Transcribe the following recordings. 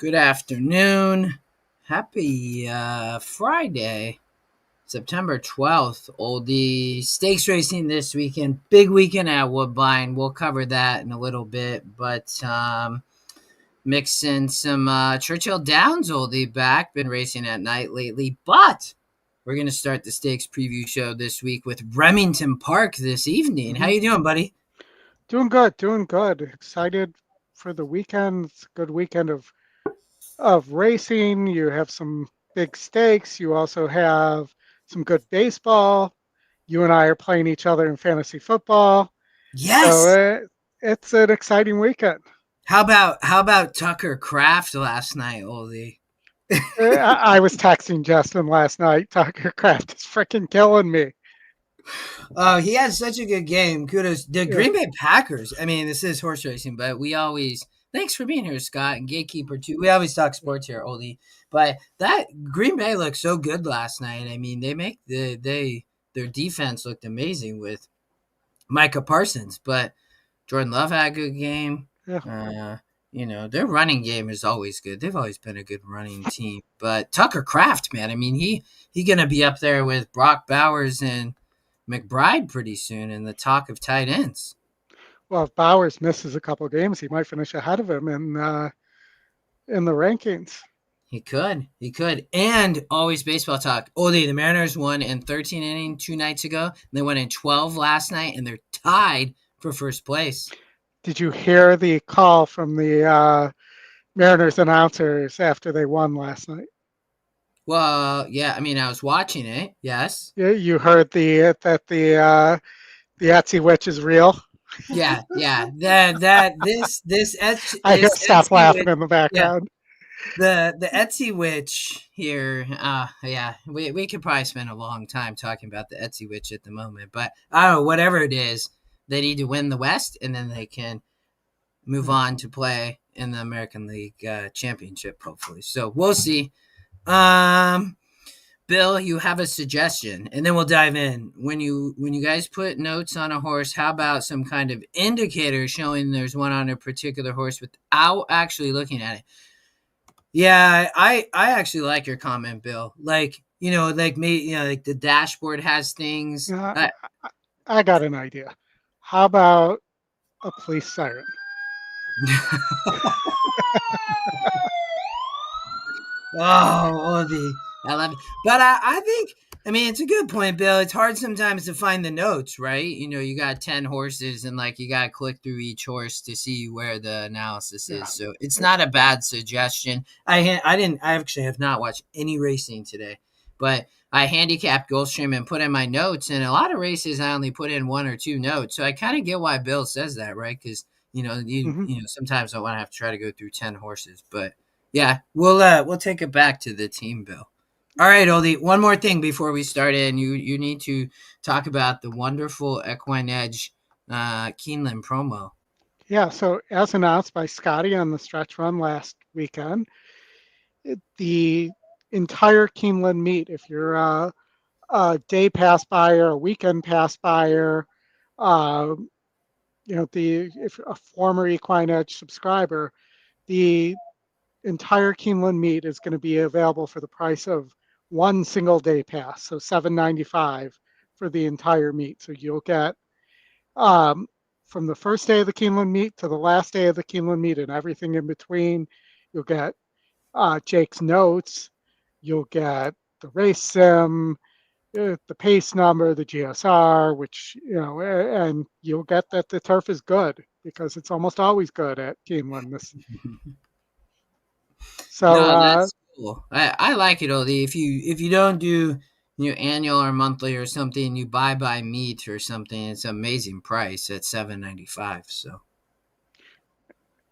Good afternoon. Happy Friday, September 12th. Oldie stakes racing this weekend. Big weekend at Woodbine. We'll cover that in a little bit. But mix in some Churchill Downs oldie back. Been racing at night lately. But we're going to start the stakes preview show this week with Remington Park this evening. How you doing, buddy? Doing good, doing good. Excited for the weekend. It's a good weekend of racing. You have some big stakes. You also have some good baseball. You and I are playing each other in fantasy football. So Yes. it's an exciting weekend. How about Tucker Craft last night, Oldie? I was texting Justin last night. Tucker Craft is freaking killing me. Oh, he had such a good game. Kudos. The Yeah, Green Bay Packers. I mean, this is horse racing, but we always thanks for being here, Scott, and Gatekeeper too. We always talk sports here, Oldie. But that Green Bay looked so good last night. I mean, their defense looked amazing with Micah Parsons, but Jordan Love had a good game. yeah. Their running game is always good. They've always been a good running team. But Tucker Craft, man, I mean, he gonna be up there with Brock Bowers and McBride pretty soon in the talk of tight ends. Well, if Bowers misses a couple games, he might finish ahead of him in the rankings. He could. And always baseball talk. Oh, the Mariners won in 13 innings 2 nights ago. And they won in 12 last night, and they're tied for first place. Did you hear the call from the Mariners announcers after they won last night? Well, yeah, I mean, I was watching it. Yes. Yeah, you heard the Etsy witch is real. Yeah. This I gotta stop Etsy laughing witch. in the Yeah, background. the Etsy witch here. Yeah, we could probably spend a long time talking about the Etsy witch at the moment, but I don't know. Whatever it is, they need to win the West, and then they can move on to play in the American League Championship, hopefully. So we'll see. Um, Bill, you have a suggestion, and then we'll dive in. When you guys put notes on a horse, how about some kind of indicator showing there's one on a particular horse without actually looking at it? Yeah, I actually like your comment, Bill. Like like me, like the dashboard has things. Uh, I got an idea. How about a police siren? Oh, I love it. But I think, I mean, it's a good point, Bill. It's hard sometimes to find the notes, right? You got 10 horses and like you got to click through each horse to see where the analysis Yeah. is. So it's not a bad suggestion. I actually have not watched any racing today, but I handicapped Gulfstream and put in my notes. And a lot of races, I only put in one or two notes. So I kind of get why Bill says that, right? Because, hmm sometimes I want to have to try to go through 10 horses, but yeah, we'll take it back to the team, Bill. All right, Oldie. One more thing before we start in, you need to talk about the wonderful EquinEdge Keeneland promo. Yeah. So as announced by Scotty on the stretch run last weekend, the entire Keeneland meet, if you're a day pass buyer, a weekend pass buyer, uh, the if a former EquinEdge subscriber, the entire Keeneland meet is going to be available for the price of one single day pass, so $7.95 for the entire meet. So you'll get um, from the first day of the Keeneland meet to the last day of the Keeneland meet and everything in between. You'll get Jake's notes. You'll get the race sim, the pace number, the GSR, which and you'll get that the turf is good because it's almost always good at Keeneland. So No, that's cool. I like it, Oldie. If you don't do annual or monthly or something, you buy by meat or something. It's an amazing price at $7.95. So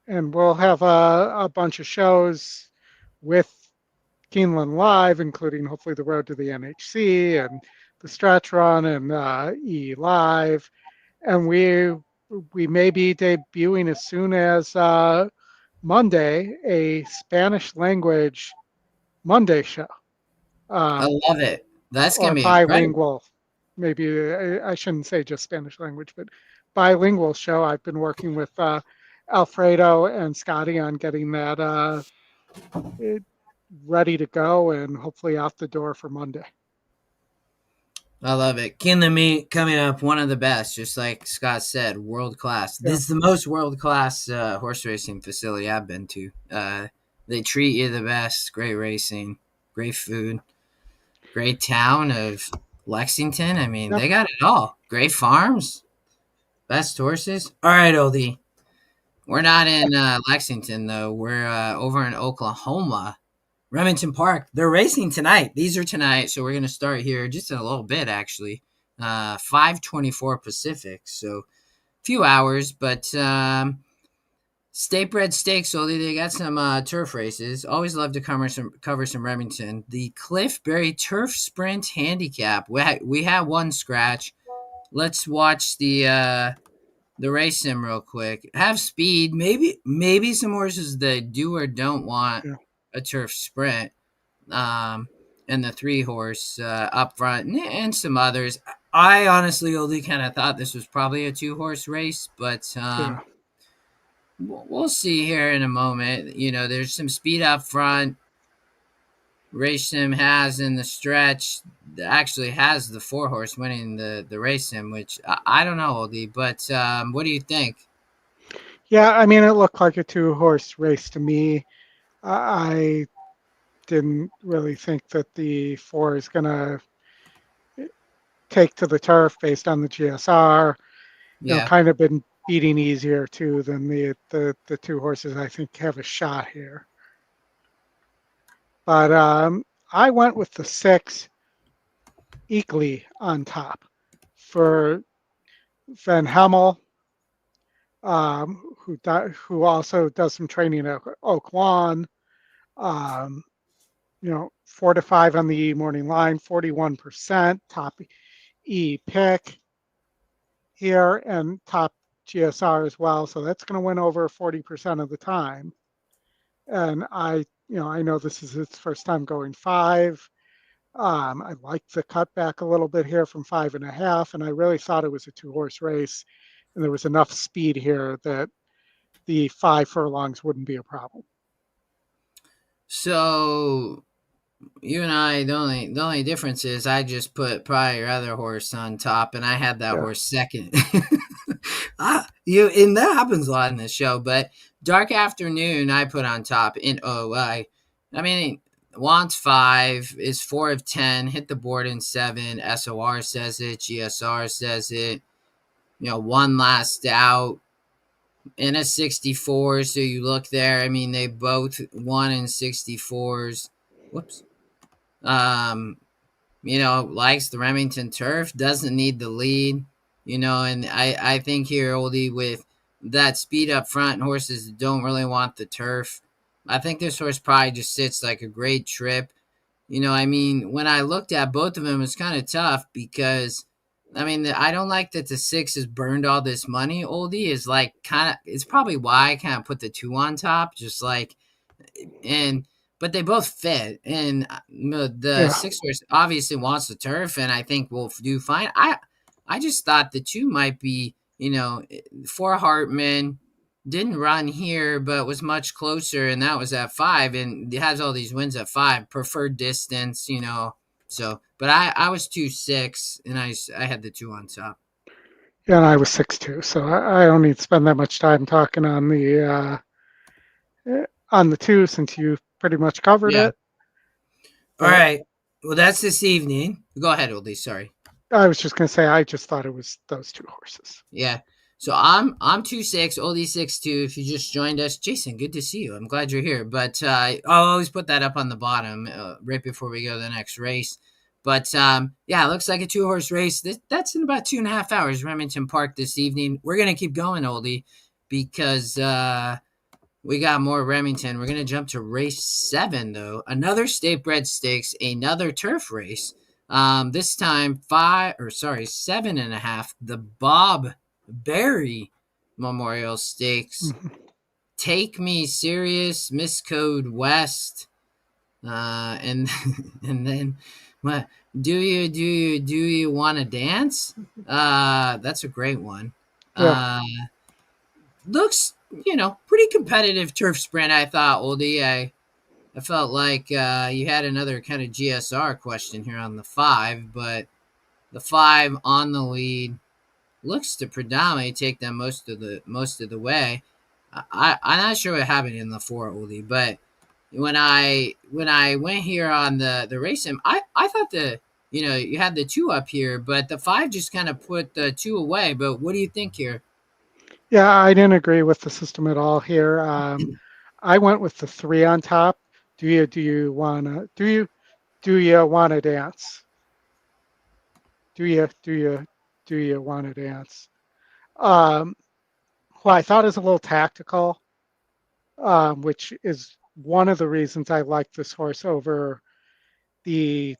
and we'll have a bunch of shows with Keeneland Live, including hopefully the Road to the NHC and the Stretch Run and E Live, and we may be debuting as soon as Monday a Spanish language Monday show, I um, love it. That's gonna or be incredible. bilingual. Maybe I shouldn't say just Spanish language, but bilingual show. I've been working with Alfredo and Scotty on getting that it, ready to go and hopefully out the door for Monday. I love it. Kinley meet coming up, one of the best, just like Scott said, world class. Yeah. This is the most world class horse racing facility I've been to. They treat you the best. Great racing, great food, great town of Lexington. I mean, Yep. they got it all. Great farms, best horses. All right, Oldie. We're not in Lexington though. We're over in Oklahoma. Remington Park. They're racing tonight. These are tonight, so we're gonna start here just in a little bit, actually. 5:24 Pacific, so a few hours. But Statebred Stakes, only they got some turf races. Always love to cover some Remington. The Cliffberry Turf Sprint Handicap. We have one scratch. Let's watch the race sim real quick. Have speed. Maybe some horses that do or don't want Yeah. a turf sprint. And the 3-horse up front, and some others. I honestly only kind of thought this was probably a 2-horse race, but Yeah. we'll see here in a moment. You know, there's some speed up front. Race sim has in the stretch actually has the 4-horse winning the race sim, which I don't know, Oldie, but what do you think? Yeah. I mean, it looked like a 2-horse race to me. I didn't really think that the 4 is going to take to the turf based on the GSR. Yeah. Kind of been beating easier too than the 2 horses I think have a shot here. But I went with the 6 Equally on top for Van Hemel, who also does some training at Oak Lawn. 4 to 5 on the morning line, 41% top E pick here, and top GSR as well. So that's going to win over 40% of the time. And I know this is its first time going 5. I like the cutback a little bit here from 5.5, and I really thought it was a 2-horse race, and there was enough speed here that the 5 furlongs wouldn't be a problem. So you and I, the only difference is I just put probably your other horse on top, and I had that Yeah, horse second. And that happens a lot in this show. But Dark Afternoon, I put on top. I mean, wants 5, is 4 of 10, hit the board in 7. SOR says it, GSR says it. One last out in a 64. So you look there. I mean, they both won in 64s. Whoops. Um, likes the Remington turf, doesn't need the lead, and I think here, Oldie, with that speed up front and horses that don't really want the turf, I think this horse probably just sits like a great trip. I mean, when I looked at both of them, it's kind of tough because, I mean, I don't like that the 6 has burned all this money, Oldie, is like it's probably why I kind of put the 2 on top, just like, and but they both fit, and the yeah, 6 horse obviously wants the turf, and I think will do fine. I just thought the 2 might be, for Hartman didn't run here, but was much closer, and that was at 5, and it has all these wins at 5, preferred distance, So, but I was 2-6, and I had the 2 on top. yeah. And I was 6'2", so I don't need to spend that much time talking on the 2 since you pretty much covered Yeah. it. All But right. Well, that's this evening. Go ahead, Oldie. Sorry. I was just going to say I just thought it was those 2 horses. Yeah. So I'm 2-6, Oldie 6'2". If you just joined us, Jason, good to see you. I'm glad you're here. But I'll always put that up on the bottom right before we go to the next race. But yeah, it looks like a 2-horse race. That's in about 2.5 hours, Remington Park this evening. We're gonna keep going, Oldie, because we got more Remington. We're gonna jump to race 7 though. Another Statebred Stakes, another turf race. This time 7.5. The Bob Berry Memorial Stakes. Mm-hmm. Take Me Serious, Miscode West, and and then what? Do you want to dance? That's a great one. Yeah, Looks pretty competitive turf sprint. I thought, Oldie. I felt like you had another kind of GSR question here on the 5, but the 5 on the lead looks to predominantly take them most of the way. I'm not sure what happened in the 4, Oldie, but when I went here on the race sim, I thought you had the 2 up here, but the 5 just kind of put the 2 away. But what do you think here? Yeah, I didn't agree with the system at all here. I went with the 3 on top. Do you wanna dance? Do you wanna dance? Um, well, I thought is a little tactical, which is one of the reasons I like this horse over the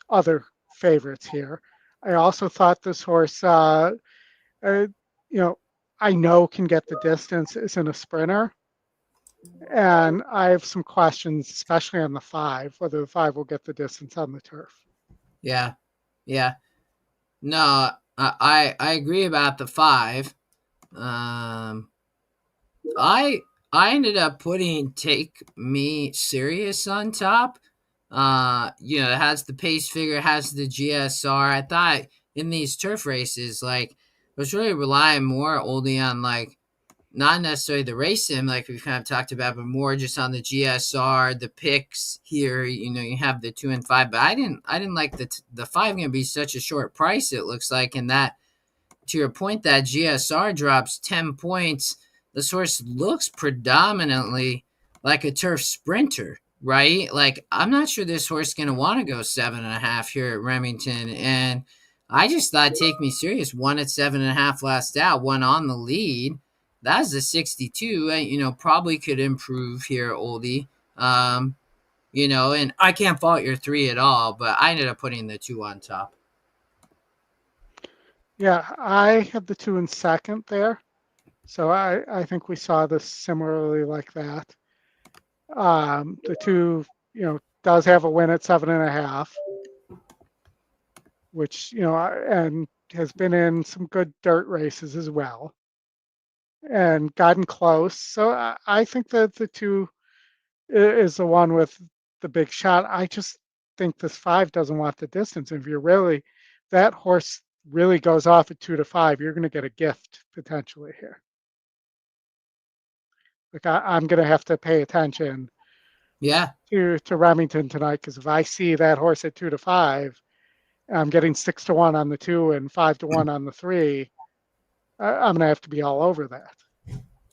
other favorites here. I also thought this horse, uh, you know, I know can get the distance, isn't a sprinter. And I have some questions, especially on the 5, whether the 5 will get the distance on the turf. Yeah, yeah. No, I agree about the 5. Um, I I ended up putting Take Me Serious on top. It has the pace figure, it has the GSR. I thought in these turf races, like, I was really relying more only on, like, not necessarily the race sim, like we've kind of talked about, but more just on the GSR, the picks here. You have the 2 and 5, but I didn't like the 5 going to be such a short price. It looks like, and that, to your point, that GSR drops 10 points. The source looks predominantly like a turf sprinter, right? Like, I'm not sure this horse is going to want to go 7.5 here at Remington. And I just thought Take Me Serious won at 7.5 last out, one on the lead. That's a 62. Probably could improve here, Oldie. And I can't fault your 3 at all, but I ended up putting the 2 on top. Yeah, I have the 2 in second there. So I think we saw this similarly like that. The 2, does have a win at 7.5, which, and has been in some good dirt races as well and gotten close. So I think that the 2 is the one with the big shot. I just think this 5 doesn't want the distance. If that horse really goes off at 2-5, you're going to get a gift potentially here. Like I'm going to have to pay attention Yeah. to Remington tonight, because if I see that horse at 2-5, I'm getting 6-1 on the 2 and 5-1 on the 3. I'm going to have to be all over that.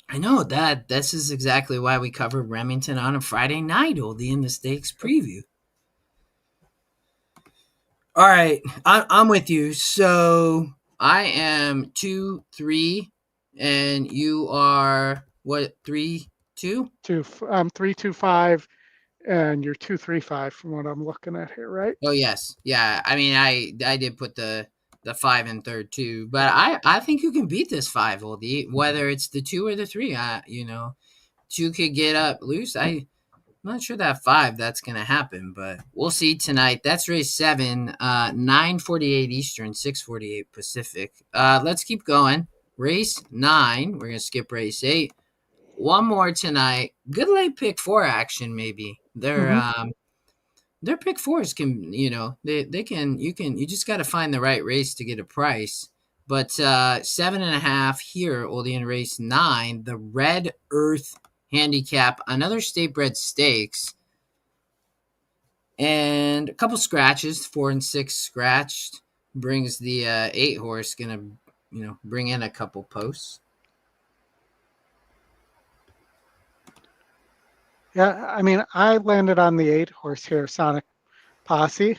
I know that this is exactly why we cover Remington on a Friday night, Oldie, in the stakes preview. All right, I'm with you. So I am 2-3, and you are what, 3-2? I'm 3-2-5, and you're 2-3-5 from what I'm looking at here, right? Oh yes, yeah. I mean, I did put the 5 in third too, but I think you can beat this 5, Oldie, whether it's the 2 or the 3. 2 could get up loose. I'm not sure that 5 that's gonna happen, but we'll see tonight. That's race 7, 9:48 Eastern, 6:48 Pacific. Let's keep going. Race 9. We're gonna skip race 8. One more tonight. Good late pick 4 action, maybe. Mm-hmm. Their pick 4s can, they can, you just got to find the right race to get a price. But 7.5 here, Oldie, in race 9, the Red Earth handicap, another state bred stakes, and a couple scratches, 4 and 6 scratched, brings the 8 horse, gonna bring in a couple posts. Yeah, I mean, I landed on the 8 horse here, Sonic Posse.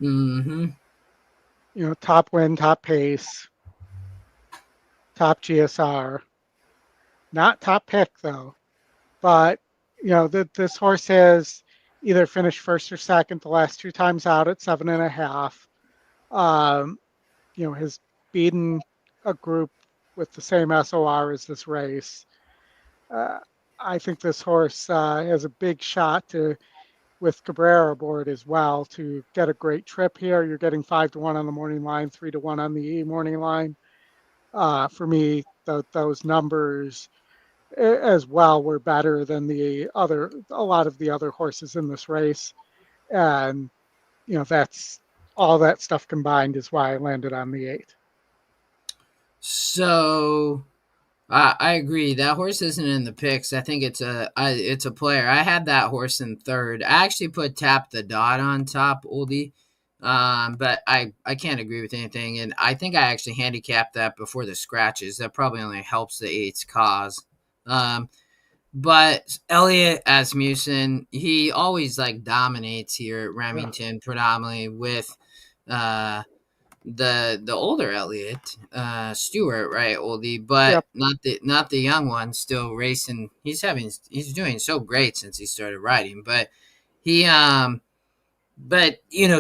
Mm-hmm. Top win, top pace, top GSR. Not top pick though, but this horse has either finished first or second the last 2 times out at 7.5. Has beaten a group with the same SOR as this race. Uh, I think this horse has a big shot with Cabrera aboard as well, to get a great trip here. You're getting 5-1 on the morning line, 3-1 on the morning line. For me, those numbers as well were better than a lot of the other horses in this race. And, that's all that stuff combined is why I landed on the 8. So I agree. That horse isn't in the picks. I think it's a player. I had that horse in third. I actually put Tap the Dot on top, Oldie. But I can't agree with anything, and I think I actually handicapped that before the scratches. That probably only helps the eight's cause. Um, but Elliot Asmussen, he always like dominates here at Yeah. Remington, predominantly with uh the older Elliot, Stewart, right, Oldie, but Yep. not the young one still racing. He's doing so great since he started riding, but he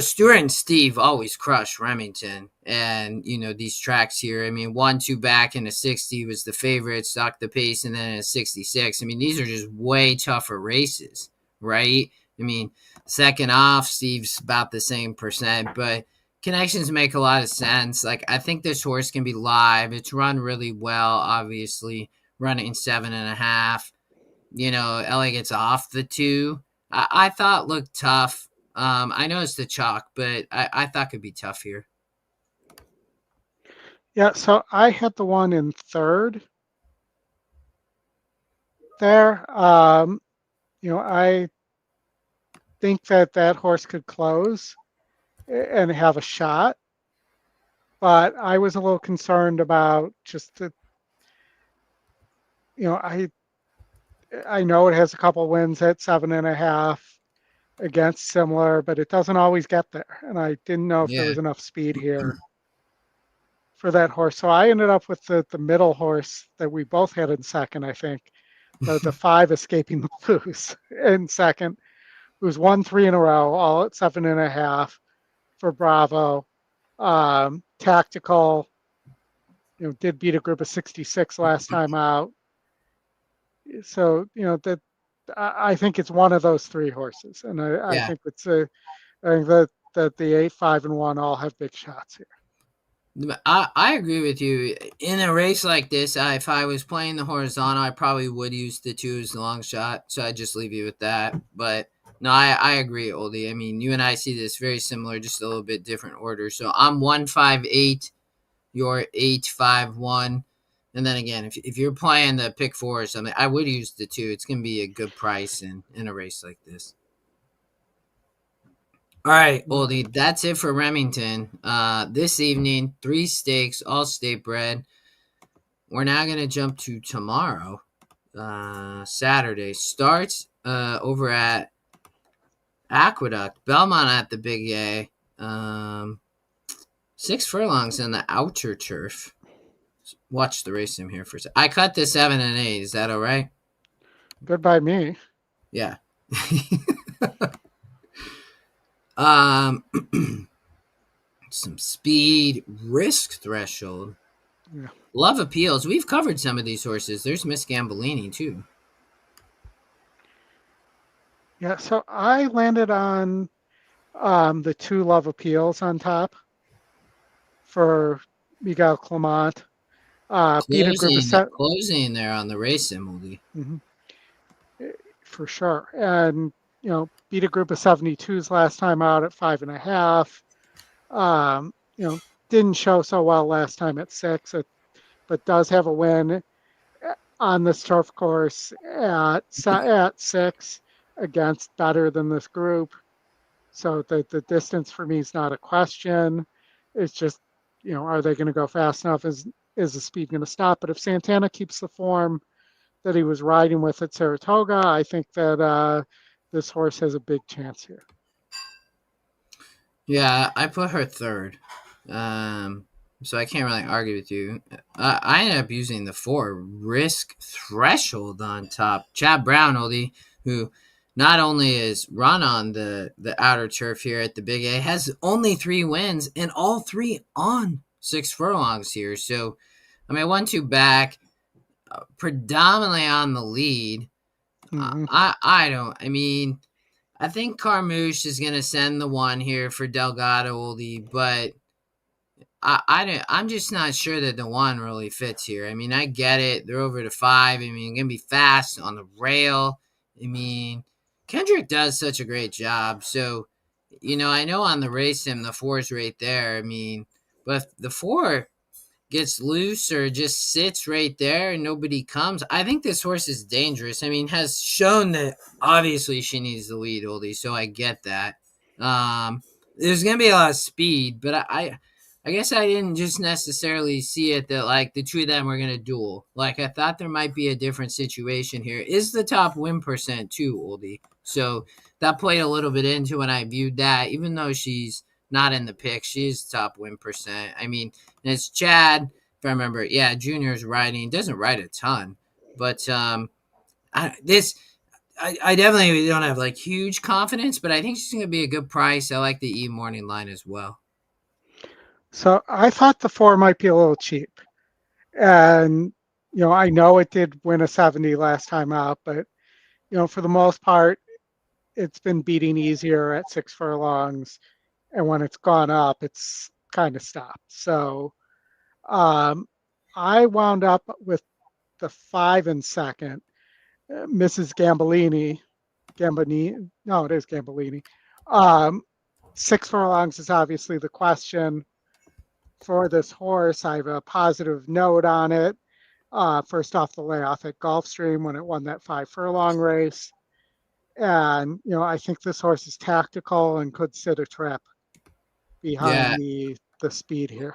Stewart and Steve always crush Remington, and these tracks here. I mean, 1-2 back in a 60 was the favorite, stock the pace, and then in a 66. I mean, these are just way tougher races, right? I mean, second off, Steve's about the same percent, but connections make a lot of sense. Like, I think this horse can be live. It's run really well, obviously, running 7.5. Ellie gets off the 2. I thought looked tough. I know it's the chalk, but I thought could be tough here. Yeah. So I had the one in third there. I think that horse could close and have a shot, but I was a little concerned about just the, you know, I know it has a couple wins at 7.5 against similar, but it doesn't always get there. And I didn't know if there Yeah. was enough speed here for that horse. So I ended up with the middle horse that we both had in second, I think. The 5 escaping the lose in second, who's won 3 in a row, all at 7.5 for Bravo. Tactical, did beat a group of 66 last time out. So, that I think it's one of those 3 horses. And I Yeah. think I think that the 8, 5, and 1 all have big shots here. I agree with you. In a race like this, if I was playing the horizontal, I probably would use the 2 as the long shot. So I just leave you with that. But no, I agree, Oldie. I mean, you and I see this very similar, just a little bit different order. So I'm 158, you're 851. And then again, if you're playing the pick 4 or something, I would use the 2. It's going to be a good price in a race like this. All right, Oldie, that's it for Remington. This evening, 3 stakes, all state bred. We're now going to jump to tomorrow, Saturday. Starts over at Aqueduct, Belmont at the Big A. 6 furlongs in the outer turf. Watch the race sim here for a second. I cut the 7 and 8. Is that all right? Good by me. Yeah. um, some speed, risk threshold. Yeah. Love appeals. We've covered some of these horses. There's Miss Gambolini too. Yeah. So I landed on the 2 love appeals on top for Miguel Clement. Beat a group of Closing there on the race sim. mm-hmm, for sure. And, beat a group of 72s last time out at 5.5. Didn't show so well last time at 6, but does have a win on this turf course at 6 against better than this group. So the distance for me is not a question. It's just, are they going to go fast enough? Is the speed going to stop? But if Santana keeps the form that he was riding with at Saratoga, I think that this horse has a big chance here. Yeah, I put her third. So I can't really argue with you. I ended up using the 4 risk threshold on top. Chad Brown, Oldie, who not only is run on the outer turf here at the Big A, has only 3 wins and all 3 on 6 furlongs here. So, I mean, 1-2 back, predominantly on the lead. Mm-hmm. I think Carmouche is going to send the 1 here for Delgado, Oldie, but I'm just not sure that the one really fits here. I mean, I get it. They're over to 5. I mean, gonna be fast on the rail. I mean, Kendrick does such a great job. So, I know on the race sim the 4's right there. I mean, but if the 4 gets loose or just sits right there and nobody comes, I think this horse is dangerous. I mean, has shown that obviously she needs the lead, Oldie, so I get that. Um, there's gonna be a lot of speed, but I guess I didn't just necessarily see it that like the two of them were gonna duel. Like I thought there might be a different situation here. Is the top win percent too, Oldie? So that played a little bit into when I viewed that, even though she's not in the pick, she's top win percent. I mean, and it's Chad, if I remember. Yeah, Junior's riding. Doesn't ride a ton, but I definitely don't have like huge confidence, but I think she's gonna be a good price. I like the E morning line as well. So I thought the 4 might be a little cheap. And, I know it did win a 70 last time out, but, for the most part, it's been beating easier at 6 furlongs. And when it's gone up, it's kind of stopped. So um, I wound up with the 5 in second, Mrs. Gambini. No, it is Gambellini. Um, 6 furlongs is obviously the question for this horse. I have a positive note on it. First off the layoff at Gulfstream when it won that 5 furlong race. And, I think this horse is tactical and could sit a trap Yeah, behind the speed here.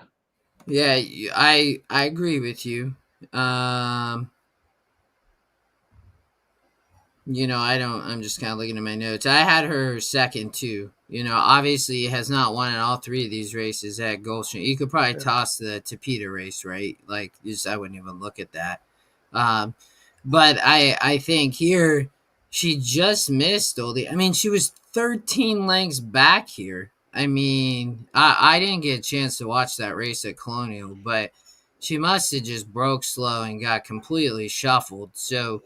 yeah, I agree with you. Um, I don't. I'm just kind of looking at my notes. I had her second too. Obviously has not won in all 3 of these races at Gulfstream. You could probably Yeah. toss the Tapeta race, right? Like, just I wouldn't even look at that. Um, but I think here she just missed Oldie. I mean, she was 13 lengths back here. I mean, I didn't get a chance to watch that race at Colonial, but she must have just broke slow and got completely shuffled. So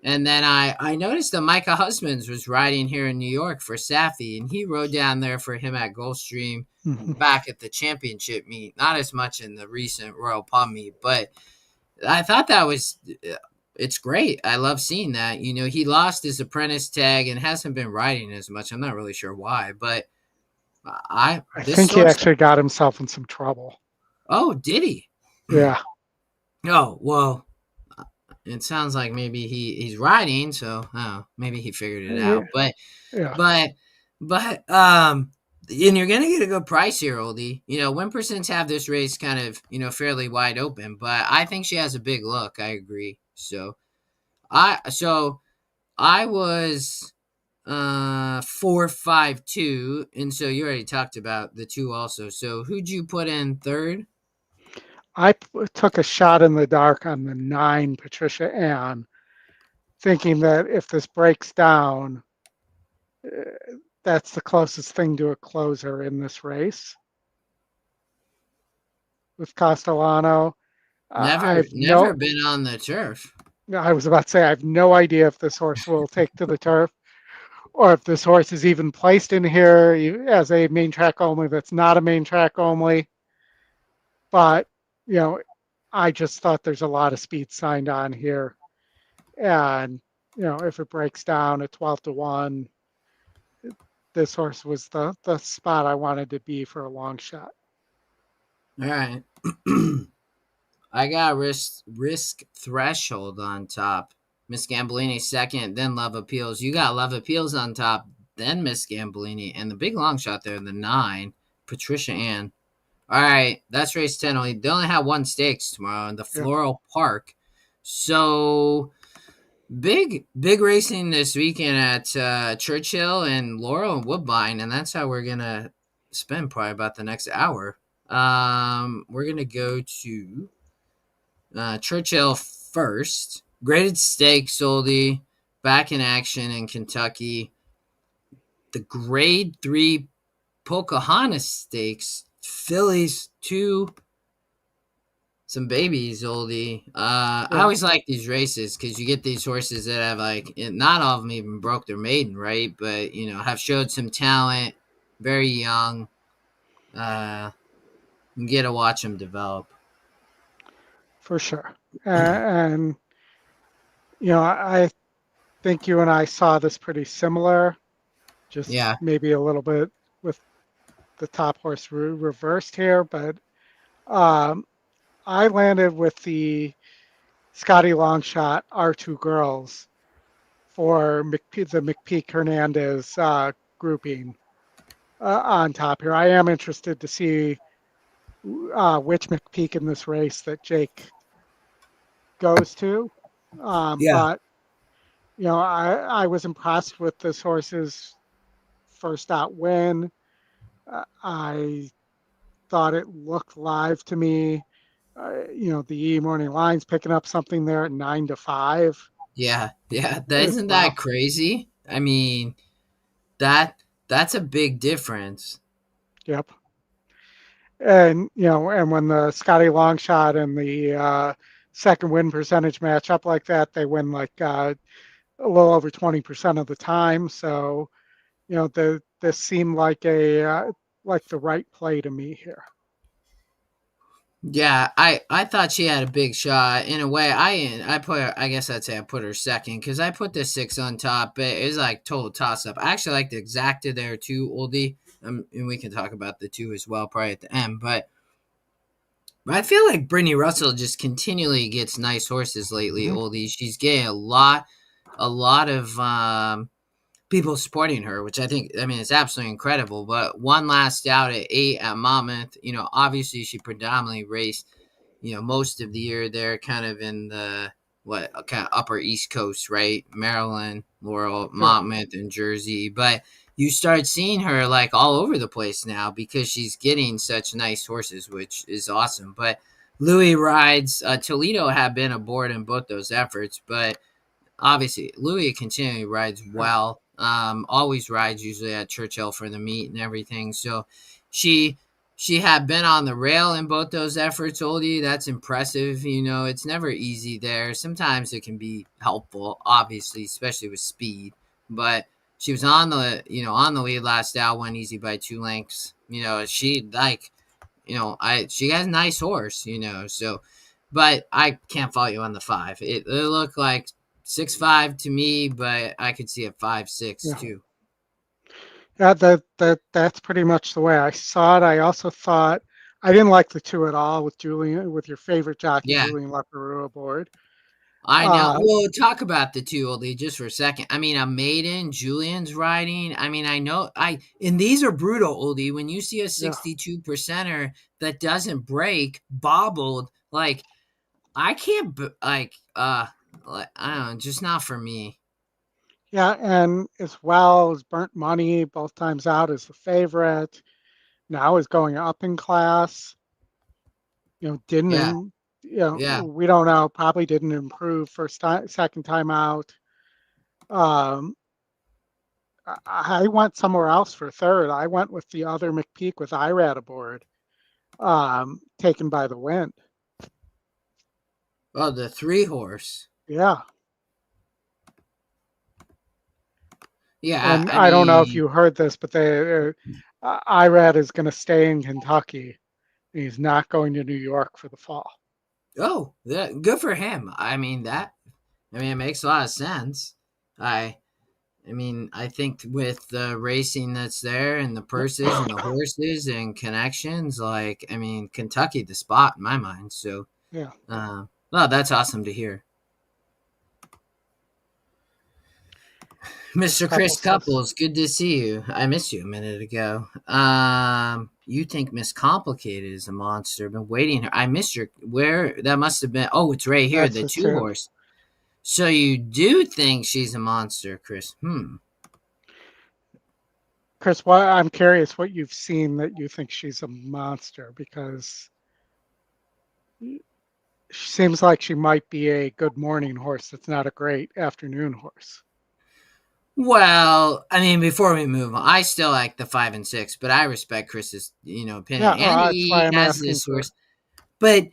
and then I noticed that Micah Husbands was riding here in New York for Safi, and he rode down there for him at Gulfstream Mhm. back at the championship meet. Not as much in the recent Royal Palm meet, but I thought that was it's great. I love seeing that. He lost his apprentice tag and hasn't been riding as much. I'm not really sure why, but I I this think he source. actually got himself in some trouble. Oh, did he? Yeah. Oh well, it sounds like maybe he's riding, so maybe he figured it Yeah. out. But Yeah. But but and you're gonna get a good price here, Oldie. Win percents have this race kind of fairly wide open, but I think she has a big look. I agree. So I was 452, and so you already talked about the 2 also. So who'd you put in third? Took a shot in the dark on the 9, Patricia Ann, thinking that if this breaks down, that's the closest thing to a closer in this race with Castellano. I Never have never no, been on the turf. I was about to say, I have no idea if this horse will take to the turf or if this horse is even placed in here as a main track only that's not a main track only. But, you know, I just thought there's a lot of speed signed on here. And, if it breaks down at 12 to 1, this horse was the spot I wanted to be for a long shot. All right. I got risk threshold on top. Miss Gambellini second, then Love Appeals. You got Love Appeals on top, then Miss Gambellini, and the big long shot there, the 9, Patricia Ann. All right, that's race 10. They only have 1 stakes tomorrow in the Yeah. Floral Park. So big racing this weekend at Churchill and Laurel and Woodbine, and that's how we're gonna spend probably about the next hour. We're gonna go to Churchill first. Graded stakes, Oldie, back in action in Kentucky. The grade 3 Pocahontas Stakes. Fillies 2. Some babies, Oldie. I Yeah. always like these races because you get these horses that have not all of them even broke their maiden, right? But have showed some talent, very young. Uh, You get to watch him develop. for sure. And I think you and I saw this pretty similar, just Yeah, maybe a little bit with the top horse reversed here, but um, I landed with the Scotty Longshot R2 Girls for the McPeak Hernandez grouping on top here. I am interested to see which McPeak in this race that Jake goes to. yeah, But I was impressed with this horse's first out win. I thought it looked live to me. The morning line's picking up something there at 9-5 yeah, yeah. as Isn't well. that crazy? I mean, that that's a big difference. Yep. And when the Scotty Longshot and the second win percentage match up like that, they win like a little over 20% of the time. So this seemed like the right play to me here. Yeah, I thought she had a big shot. In a way, I put her, I guess I'd say I put her second because I put the 6 on top. But it was like total toss up. I actually like the exacta there too, Oldie. And we can talk about the 2 as well, probably at the end. But I feel like Brittany Russell just continually gets nice horses lately, Mhm. Oldie. She's getting a lot of people supporting her, which I mean, it's absolutely incredible. But one last out at 8 at Monmouth, obviously she predominantly raced, most of the year there, kind of in the what kind of upper East Coast, right? Maryland, Laurel, Sure. Monmouth, and Jersey. But you start seeing her like all over the place now because she's getting such nice horses, which is awesome. But Louis rides. Toledo had been aboard in both those efforts, but obviously Louis continually rides Right. well. Always rides usually at Churchill for the meet and everything. So she she had been on the rail in both those efforts, Oldie. That's impressive. It's never easy there. Sometimes it can be helpful, obviously, especially with speed. But she was on the lead last out, went easy by 2 lengths. She like she got a nice horse, so but I can't fault you on the 5. It looked like 6-5 to me, but I could see a 5-6 Yeah. too. Yeah, that's pretty much the way I saw it. I also thought I didn't like the 2 at all with your favorite jockey Yeah, Julian Leparoux aboard. I know. Uh, Well, talk about the 2, Oldie, just for a second. I mean, a maiden, Julian's riding. I mean, I know and these are brutal, Oldie. When you see a yeah, 62 percenter that doesn't break, bobbled, like I can't like I don't know, just not for me. yeah, and as well as Burnt Money both times out as the favorite. Now is going up in class. Didn't Yeah, in, yeah. we don't know. Probably didn't improve first time, second time out. Um, I went somewhere else for third. I went with the other McPeak with IRAD aboard, taken by the wind. Oh, the 3 horse. Yeah. Yeah, And I I don't know if mean, you heard this, but IRAD is going to stay in Kentucky. He's not going to New York for the fall. oh, good for him. I mean, it makes a lot of sense. I, I mean, I think with the racing that's there and the purses and the horses and connections, like, I mean, Kentucky, the spot in my mind. So, Yeah, well, that's awesome to hear. Chris Mr. Chris Couple says Couples, good to see you. I missed you a minute ago. You think Miss Complicated is a monster? Been waiting. I missed your where that must have been. Oh, it's right here, that's the the 2 two. horse. So you do think she's a monster, Chris? Hmm. Chris, I'm curious what you've seen that you think she's a monster because she seems like she might be a good morning horse. That's not a great afternoon horse. Well, I mean, before we move on, I still like the 5 and 6, but I respect Chris's, opinion, Yeah, and that's why he I'm has asking this for. horse. But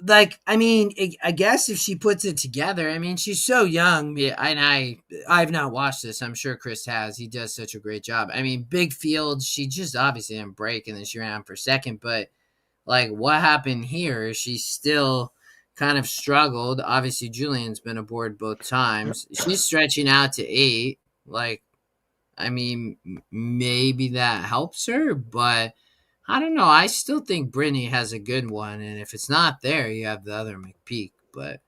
like, I mean, I guess if she puts it together, I mean, she's so young. Yeah, and I've not watched this. I'm sure Chris has. He does such a great job. I mean, big field. She just obviously didn't break, and then she ran for second. But like what happened here? She still kind of struggled. Obviously, Julian's been aboard both times. She's stretching out to 8. Like, I mean, maybe that helps her, but I don't know. I still think Brittany has a good one, and if it's not there, you have the other McPeak. But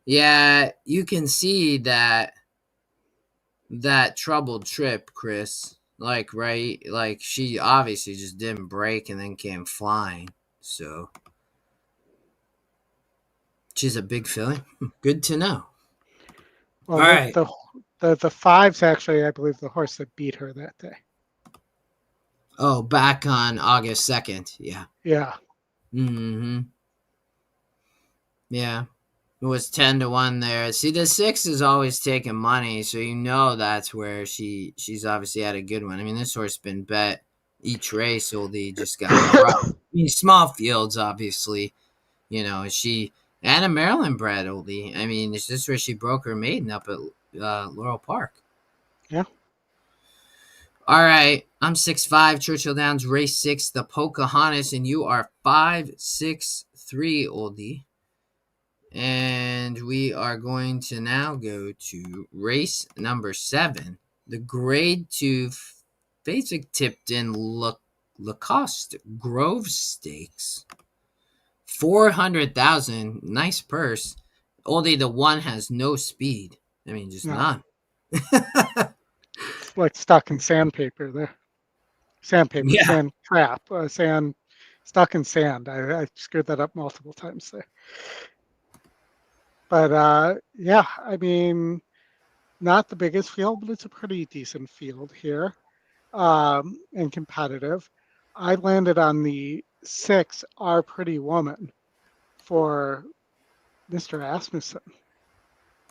yeah, you can see that troubled trip, Chris. Like, right? Like, she obviously just didn't break and then came flying. So, she's a big filly. Good to know. Well, All right. the fives actually, I believe, the horse that beat her that day. Oh, back on August 2nd. Yeah. Yeah. Mm-hmm. Yeah. It was 10-1 there. See, the 6 is always taking money, so you know that's where she's obviously had a good one. I mean, this horse been bet each race. Oldie just got crushed. I mean, small fields, obviously. You know, she and a Maryland bred Oldie. I mean, it's just where she broke her maiden up at Laurel Park. Yeah. All right, I'm 6'5", Churchill Downs, race 6, the Pocahontas, and you are 5'6'3", Oldie. And we are going to now go to race number 7, the grade 2 basic tipped-in Lacoste Grove Stakes. 400,000, nice purse. Oldie, the 1 has no speed. I mean, just No. none. It's like stuck in sandpaper there. Sandpaper, Yeah. sand trap, sand stuck in sand. I screwed that up multiple times there. But yeah, I mean, not the biggest field, but it's a pretty decent field here, and competitive. I landed on the 6, Our Pretty Woman, for Mr. Asmussen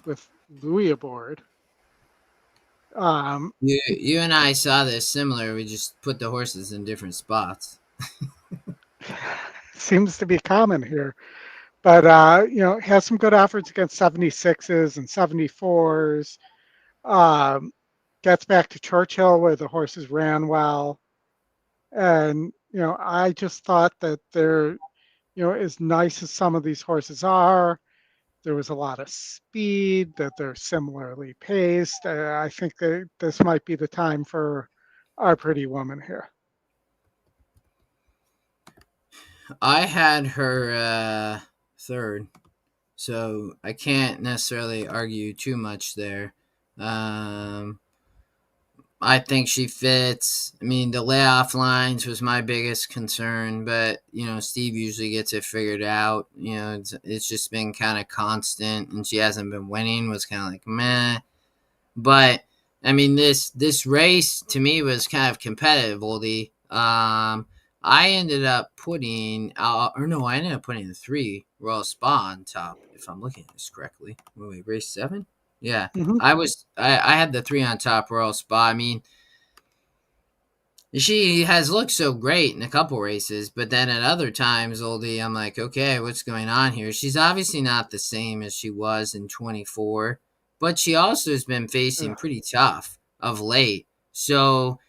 with Louis aboard. You and I saw this similar. We just put the horses in different spots. Seems to be common here. But has some good efforts against 76s and 74s. Gets back to Churchill where the horses ran well. And, I just thought that they're, as nice as some of these horses are, there was a lot of speed, that they're similarly paced. I think that this might be the time for Our Pretty Woman here. I had her third, so I can't necessarily argue too much there. I think she fits. I mean, the layoff lines was my biggest concern, but Steve usually gets it figured out. It's just been kind of constant, and she hasn't been winning. Was kind of like meh, but I mean, this race to me was kind of competitive, Oldie. I ended up putting, I ended up putting the 3 Royal Spa on top, if I'm looking at this correctly. Wait, race 7? Yeah, Mm-hmm. I had the 3 on top, Royal Spa. I mean, she has looked so great in a couple races, but then at other times, Oldie, I'm like, okay, what's going on here? She's obviously not the same as she was in 24, but she also has been facing pretty tough of late. So,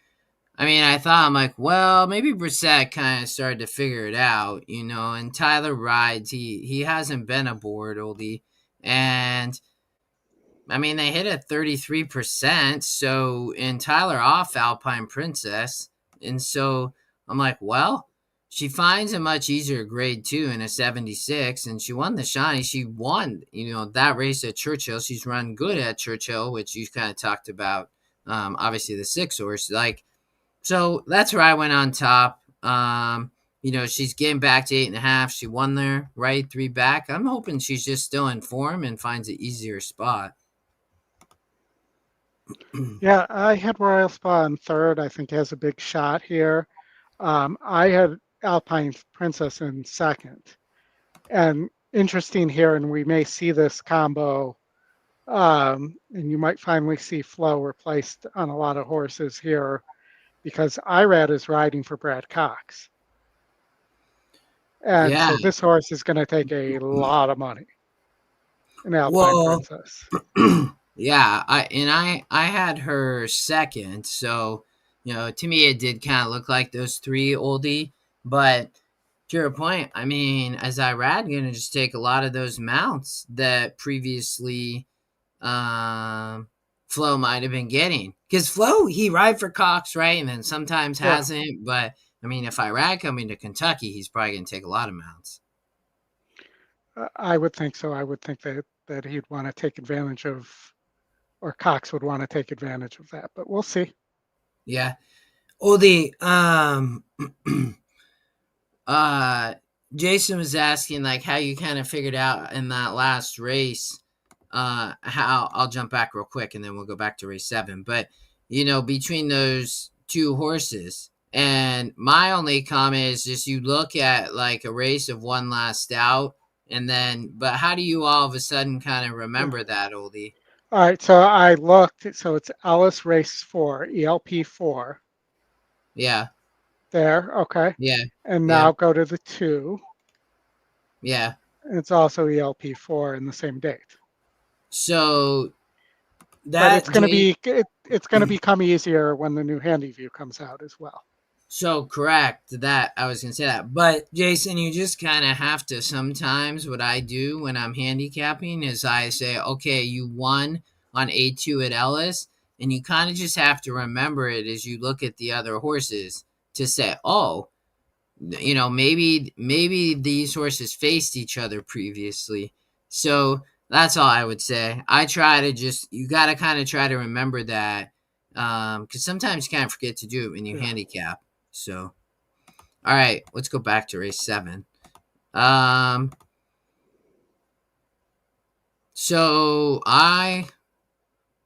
I mean, I'm like, well, maybe Brissett kind of started to figure it out, and Tyler rides, he hasn't been aboard, Oldie, and I mean, they hit at 33%, so, and Tyler off Alpine Princess, and so I'm like, well, she finds a much easier grade 2 in a 76, and she won the Shawnee. She won, that race at Churchill. She's run good at Churchill, which you kind of talked about, obviously the 6 horse, like, so that's where I went on top. She's getting back to 8.5. She won there, right? 3 back. I'm hoping she's just still in form and finds an easier spot. Yeah, I had Royal Spa in third. I think has a big shot here. I had Alpine Princess in second. And interesting here, and we may see this combo, and you might finally see Flo replaced on a lot of horses here, because Irad is riding for Brad Cox. And so this horse is going to take a lot of money in Alpine Princess. Yeah, I had her second, so to me it did kind of look like those 3, Oldie, but To your point, I mean, as Irad gonna just take a lot of those mounts that previously um Flo might have been getting. Because Flo, he ride for Cox, right? And then sometimes Yeah, hasn't. But I mean, if Irad coming to Kentucky, he's probably gonna take a lot of mounts. I would think so. I would think that he'd want to take advantage of, or Cox would want to take advantage of that. But we'll see. Yeah. Oh, the uh Jason was asking like how you kind of figured out in that last race, how I'll jump back real quick and then we'll go back to race 7. But between those two horses, and my only comment is just you look at like a race of one last out, and then but how do you all of a sudden kind of Yeah. remember that, Oldie? All right. So I looked. So it's Ellis Race 4, ELP 4 Yeah, there. Okay. yeah, And yeah, now go to the 2. yeah. It's also ELP 4 in the same date. So But that it's going to become easier when the new Handy View comes out as well. So correct that I was gonna say that, but Jason, you just kind of have to sometimes. What I do when I'm handicapping is I say, okay, you won on A2 at Ellis, and you kind of just have to remember it as you look at the other horses to say, oh, maybe these horses faced each other previously. So that's all I would say. I try to just you got to kind of try to remember that because sometimes you kind of forget to do it when you Yeah. handicap. So all right, let's go back to race 7. Um, so I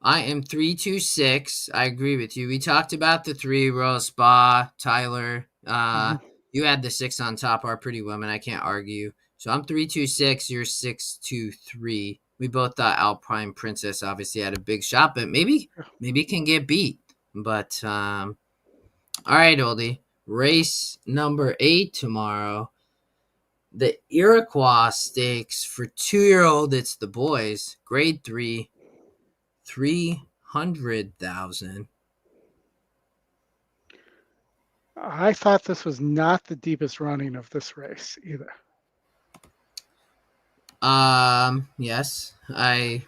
am 326. I agree with you. We talked about the 3 Royal Spa, Tyler. Mhm. You had the 6 on top, our pretty woman. I can't argue. So I'm 326. You're 623. We both thought Alpine Princess obviously had a big shot, but maybe can get beat. But all right, Oldie. Race number 8 tomorrow. The Iroquois Stakes for 2-year-old. It's the boys. Grade 3. 300,000. I thought this was not the deepest running of this race either. Yes, I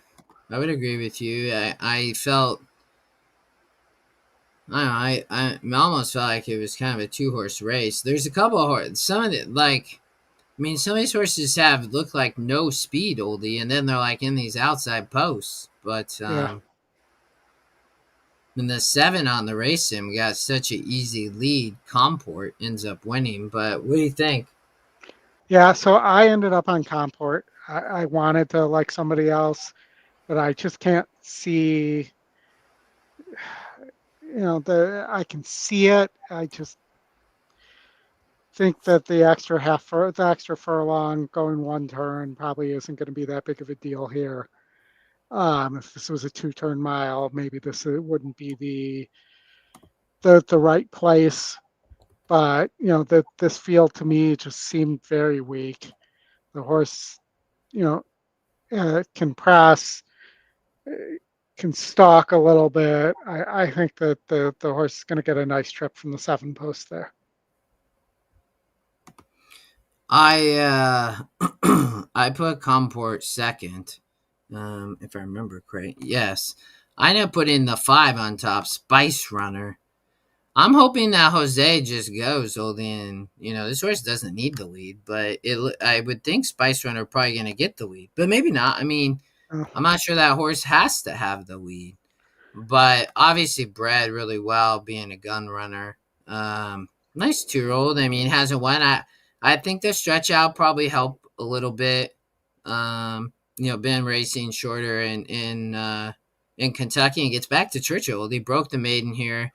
would agree with you. I felt I don't know, I almost felt like it was kind of a 2-horse race. There's a couple of horses. Some of it, like, I mean, some of these horses have looked like no speed, Oldie, and then they're like in these outside posts. But Yeah. in the 7 on the race sim, we got such an easy lead. Comport ends up winning. But what do you think? Yeah. So I ended up on Comport. I wanted to like somebody else, but I just can't see, I can see it. I just think that the extra furlong going one turn probably isn't going to be that big of a deal here. If this was a 2-turn mile, maybe this wouldn't be the right place. But that this field to me just seemed very weak. The horse, you know, can press, uh, can stalk a little bit. I think that the horse is going to get a nice trip from the 7 post there. I I put Comport second, if I remember correct. Yes, I ended up putting the 5 on top, Spice Runner. I'm hoping that Jose just goes old in. This horse doesn't need the lead, but I would think Spice Runner probably going to get the lead, but maybe not. I mean, Uh, I'm not sure that horse has to have the lead, but obviously bred really well, being a gun runner. Nice 2-year-old. I mean, hasn't won. I think the stretch out probably help a little bit. Been racing shorter in Kentucky and gets back to Churchill. They broke the maiden here.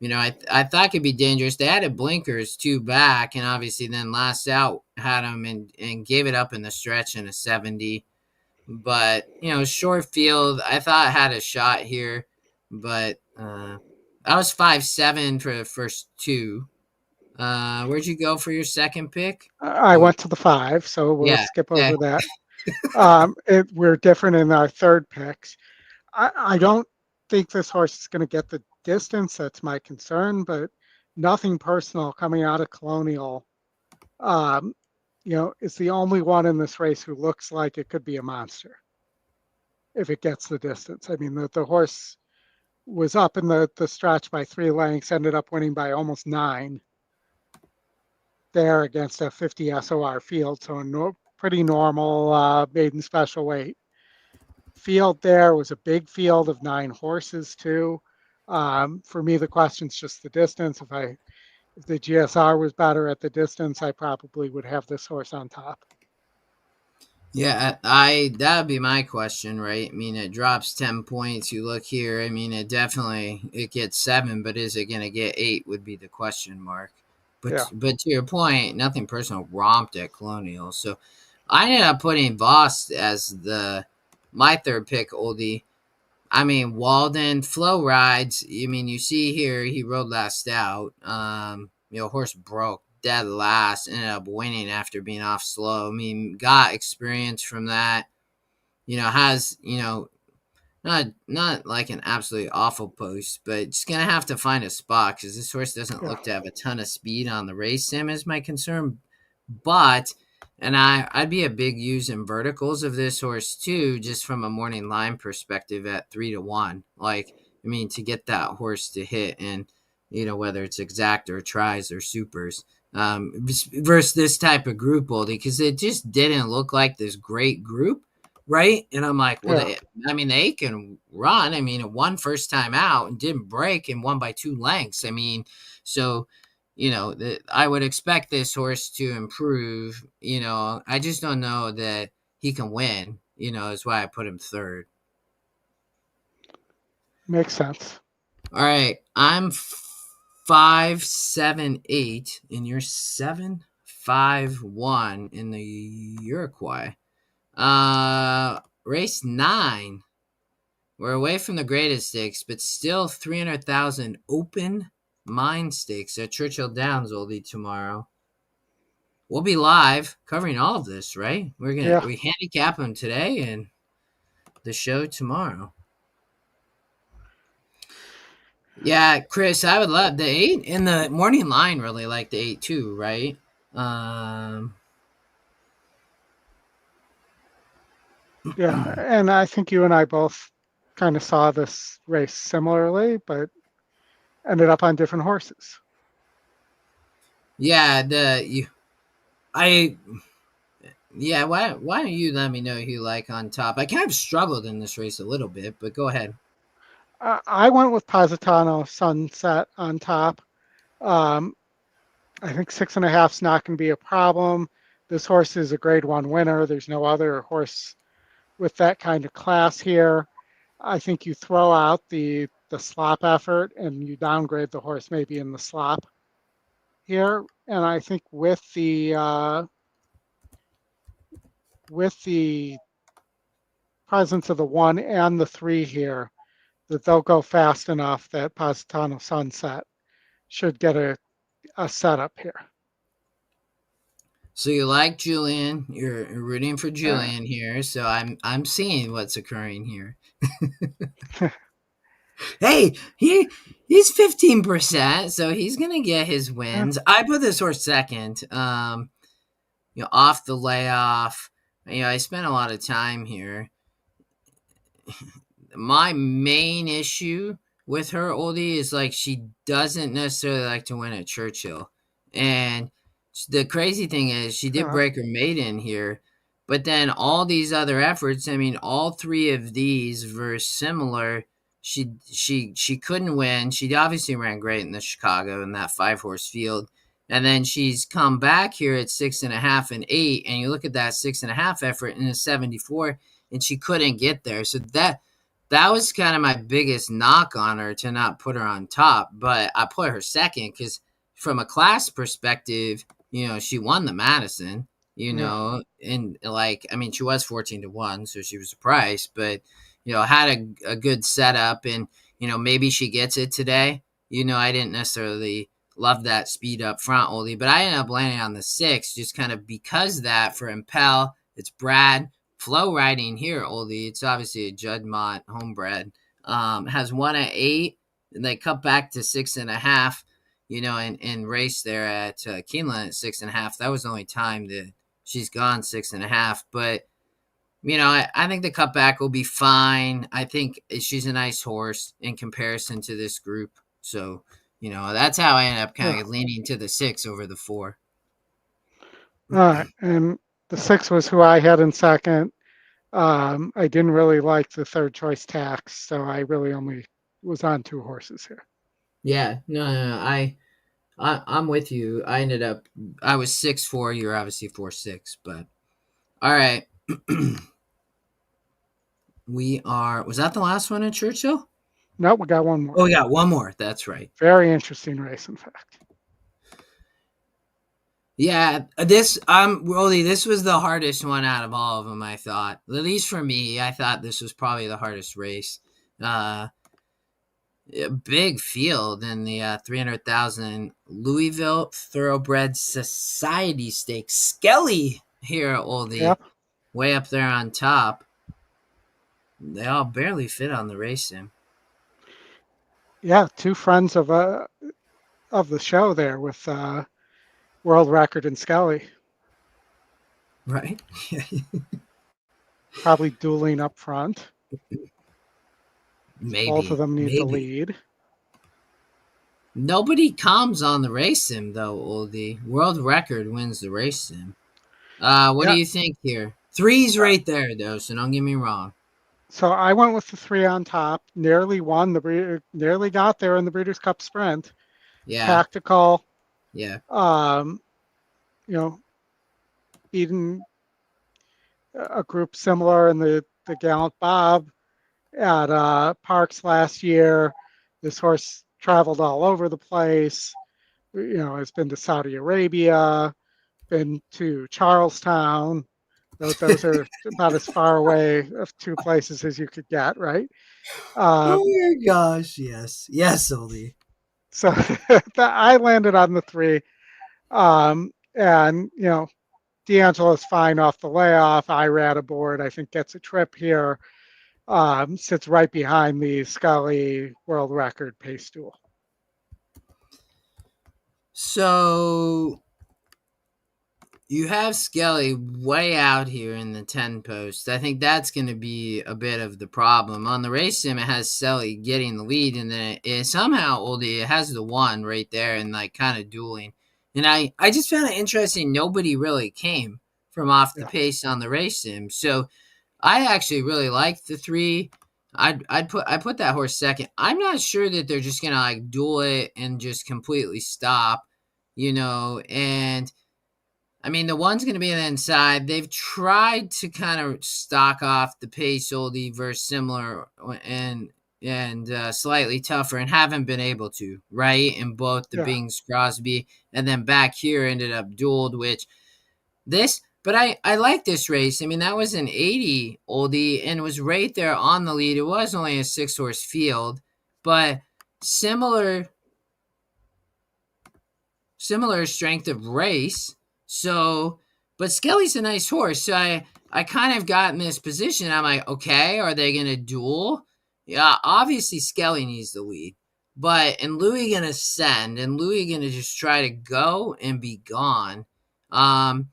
I thought it could be dangerous. They added blinkers 2 back, and obviously then last out had him and gave it up in the stretch in a 70. But short field, I thought had a shot here, but I was 5-7 for the first 2. Where'd you go for your second pick? I You went to the 5, so we'll Yeah. skip Okay. over that. We're different in our third picks. I don't think this horse is going to get the distance. That's my concern, but nothing personal coming out of Colonial. um, is the only one in this race who looks like it could be a monster if it gets the distance. I mean, the horse was up in the stretch by 3 lengths, ended up winning by almost 9 there against a 50 SOR field. So a pretty normal maiden special weight field there. Was a big field of 9 horses too. For me, the question's just the distance. If the GSR was better at the distance, I probably would have this horse on top. Yeah, I that would be my question, right? I mean, it drops 10 points. You look here. I mean, it gets 7, but is it going to get 8? Would be the question mark. Yeah, But to your point, nothing personal romped at Colonial. So I ended up putting Voss as my third pick, Oldie. I mean, Walden flow rides. I mean, you see here he rode last out. Horse broke dead last, ended up winning after being off slow. I mean, got experience from that. Has not like an absolutely awful post, but just gonna have to find a spot because this horse doesn't yeah, look to have a ton of speed on the race sim is my concern. But I'd be a big using verticals of this horse too, just from a morning line perspective at 3-1. Like, I mean, to get that horse to hit and whether it's exact or tries or supers. Versus this type of group, Oldie, because it just didn't look like this great group, right? And I'm like, well, yeah. they can run. I mean, it won first time out and didn't break and won by 2 lengths. I mean, so I would expect this horse to improve. I just don't know that he can win. Is why I put him third. Makes sense. All right, I'm 5, 7, 8, and you're 7, 5, 1 in the Iroquois. Race 9. We're away from the greatest stakes, but still 300,000 open mine stakes at Churchill Downs, Oldie, tomorrow. We'll be live covering all of this, right? Yeah, We handicap them today and the show tomorrow. Yeah, Chris, I would love the 8 in the morning line. Really like the 8 too, right? Um, yeah. And I think you and I both kind of saw this race similarly, but ended up on different horses. yeah, I yeah. Why don't you let me know who you like on top? I kind of struggled in this race a little bit, but go ahead. I went with Positano Sunset on top. Um, I think 6.5 is not going to be a problem. This horse is a grade 1 winner. There's no other horse with that kind of class here. I think you throw out the slop effort and you downgrade the horse maybe in the slop here. And I think with the presence of the 1 and the 3 here, that they'll go fast enough that Positano Sunset should get a setup here. So you like Julian? You're rooting for Uh, Julian here. So I'm seeing what's occurring here. Hey, he's 15%, so he's gonna get his yeah, wins. I put this horse second. Off the layoff. I spent a lot of time here. My main issue with her, Oldie, is like she doesn't necessarily like to win at Churchill. And the crazy thing is she did break her maiden here, but then all these other efforts, I mean, all 3 of these were similar. She couldn't win. She obviously ran great in the Chicago in that 5-horse field. And then she's come back here at 6.5 and 8, and you look at that 6.5 effort in a 74, and she couldn't get there. So that was kind of my biggest knock on her, to not put her on top, but I put her second because from a class perspective, she won the Madison, yeah, and like, I mean, she was 14-1, so she was a price, but, had a good setup, and, maybe she gets it today. I didn't necessarily love that speed up front, Oldie, but I ended up landing on the 6 just kind of because that for Impel, it's Brad. Flow riding here, Oldie. It's obviously a Juddmonte homebred. Has 1 at 8, and they cut back to 6.5. and race there at Keeneland at 6.5. That was the only time that she's gone 6.5. But I think the cutback will be fine. I think she's a nice horse in comparison to this group. So, that's how I end up kind Yeah. of leaning to the 6 over the 4. All right. And the 6 was who I had in second. I didn't really like the third choice tax, so I really only was on 2 horses here. Yeah, no, I'm with you. I was 6-4. You're obviously 4-6, but all right. Was that the last one at Churchill? No, we got one more. Oh, we got one more. That's right. Very interesting race, in fact. Yeah, Rolly, this was the hardest one out of all of them, I thought. At least for me, I thought this was probably the hardest race. A big field in the 300,000 Louisville Thoroughbred Society Stakes. Skelly here, Oldie, Yep. way up there on top. They all barely fit on the race sim. Yeah, 2 friends of the show there with world record and Skelly. Right? Probably dueling up front. Maybe. Both of them need the lead. Nobody comes on the race sim, though, Oldie. World record wins the race sim. What do you think here? 3's right there, though, so don't get me wrong. So I went with the 3 on top. Nearly won nearly got there in the Breeders' Cup Sprint. Yeah. Tactical. Yeah. Beating a group similar in the Gallant Bob at Parks last year. This horse traveled all over the place. Has been to Saudi Arabia, been to Charlestown. Those are about as far away of 2 places as you could get, right? Oh my gosh, yes. Yes, Oli. So I landed on the 3. And, D'Angelo's fine off the layoff. Irad aboard, I think gets a trip here. Sits right behind the Scully world record pace duel. So you have Skelly way out here in the 10 post. I think that's going to be a bit of the problem. On the race sim, it has Skelly getting the lead, and then it somehow, Oldie, it has the 1 right there and like kind of dueling. And I just found it interesting. Nobody really came from off the pace on the race sim. So I actually really like the 3. I put that horse second. I'm not sure that they're just gonna like duel it and just completely stop, and I mean the 1's gonna be on the inside. They've tried to kind of stock off the pace Oldie versus similar and slightly tougher and haven't been able to, right? In both the Bings Crosby and then back here ended up dueled, but I like this race. I mean, that was an 80 Oldie and it was right there on the lead. It was only a 6-horse field, but similar strength of race. So, but Skelly's a nice horse. So I kind of got in this position. I'm like, okay, are they going to duel? Yeah, obviously Skelly needs the lead. And Louis going to send, and Louis going to just try to go and be gone. I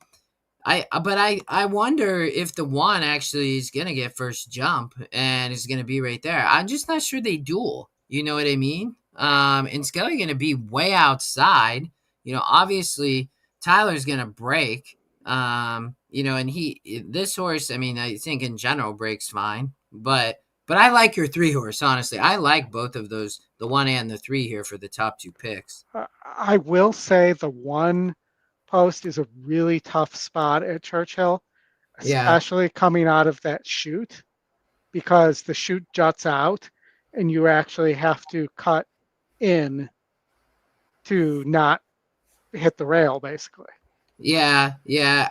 wonder if the 1 actually is going to get first jump and is going to be right there. I'm just not sure they duel. You know what I mean? And Skelly going to be way outside. Obviously Tyler's going to break. And this horse, I mean, I think in general breaks fine, but I like your 3 horse, honestly. I like both of those, the 1 and the 3 here for the top 2 picks. I will say the 1 post is a really tough spot at Churchill, especially coming out of that chute, because the chute juts out and you actually have to cut in to not hit the rail, basically. Yeah.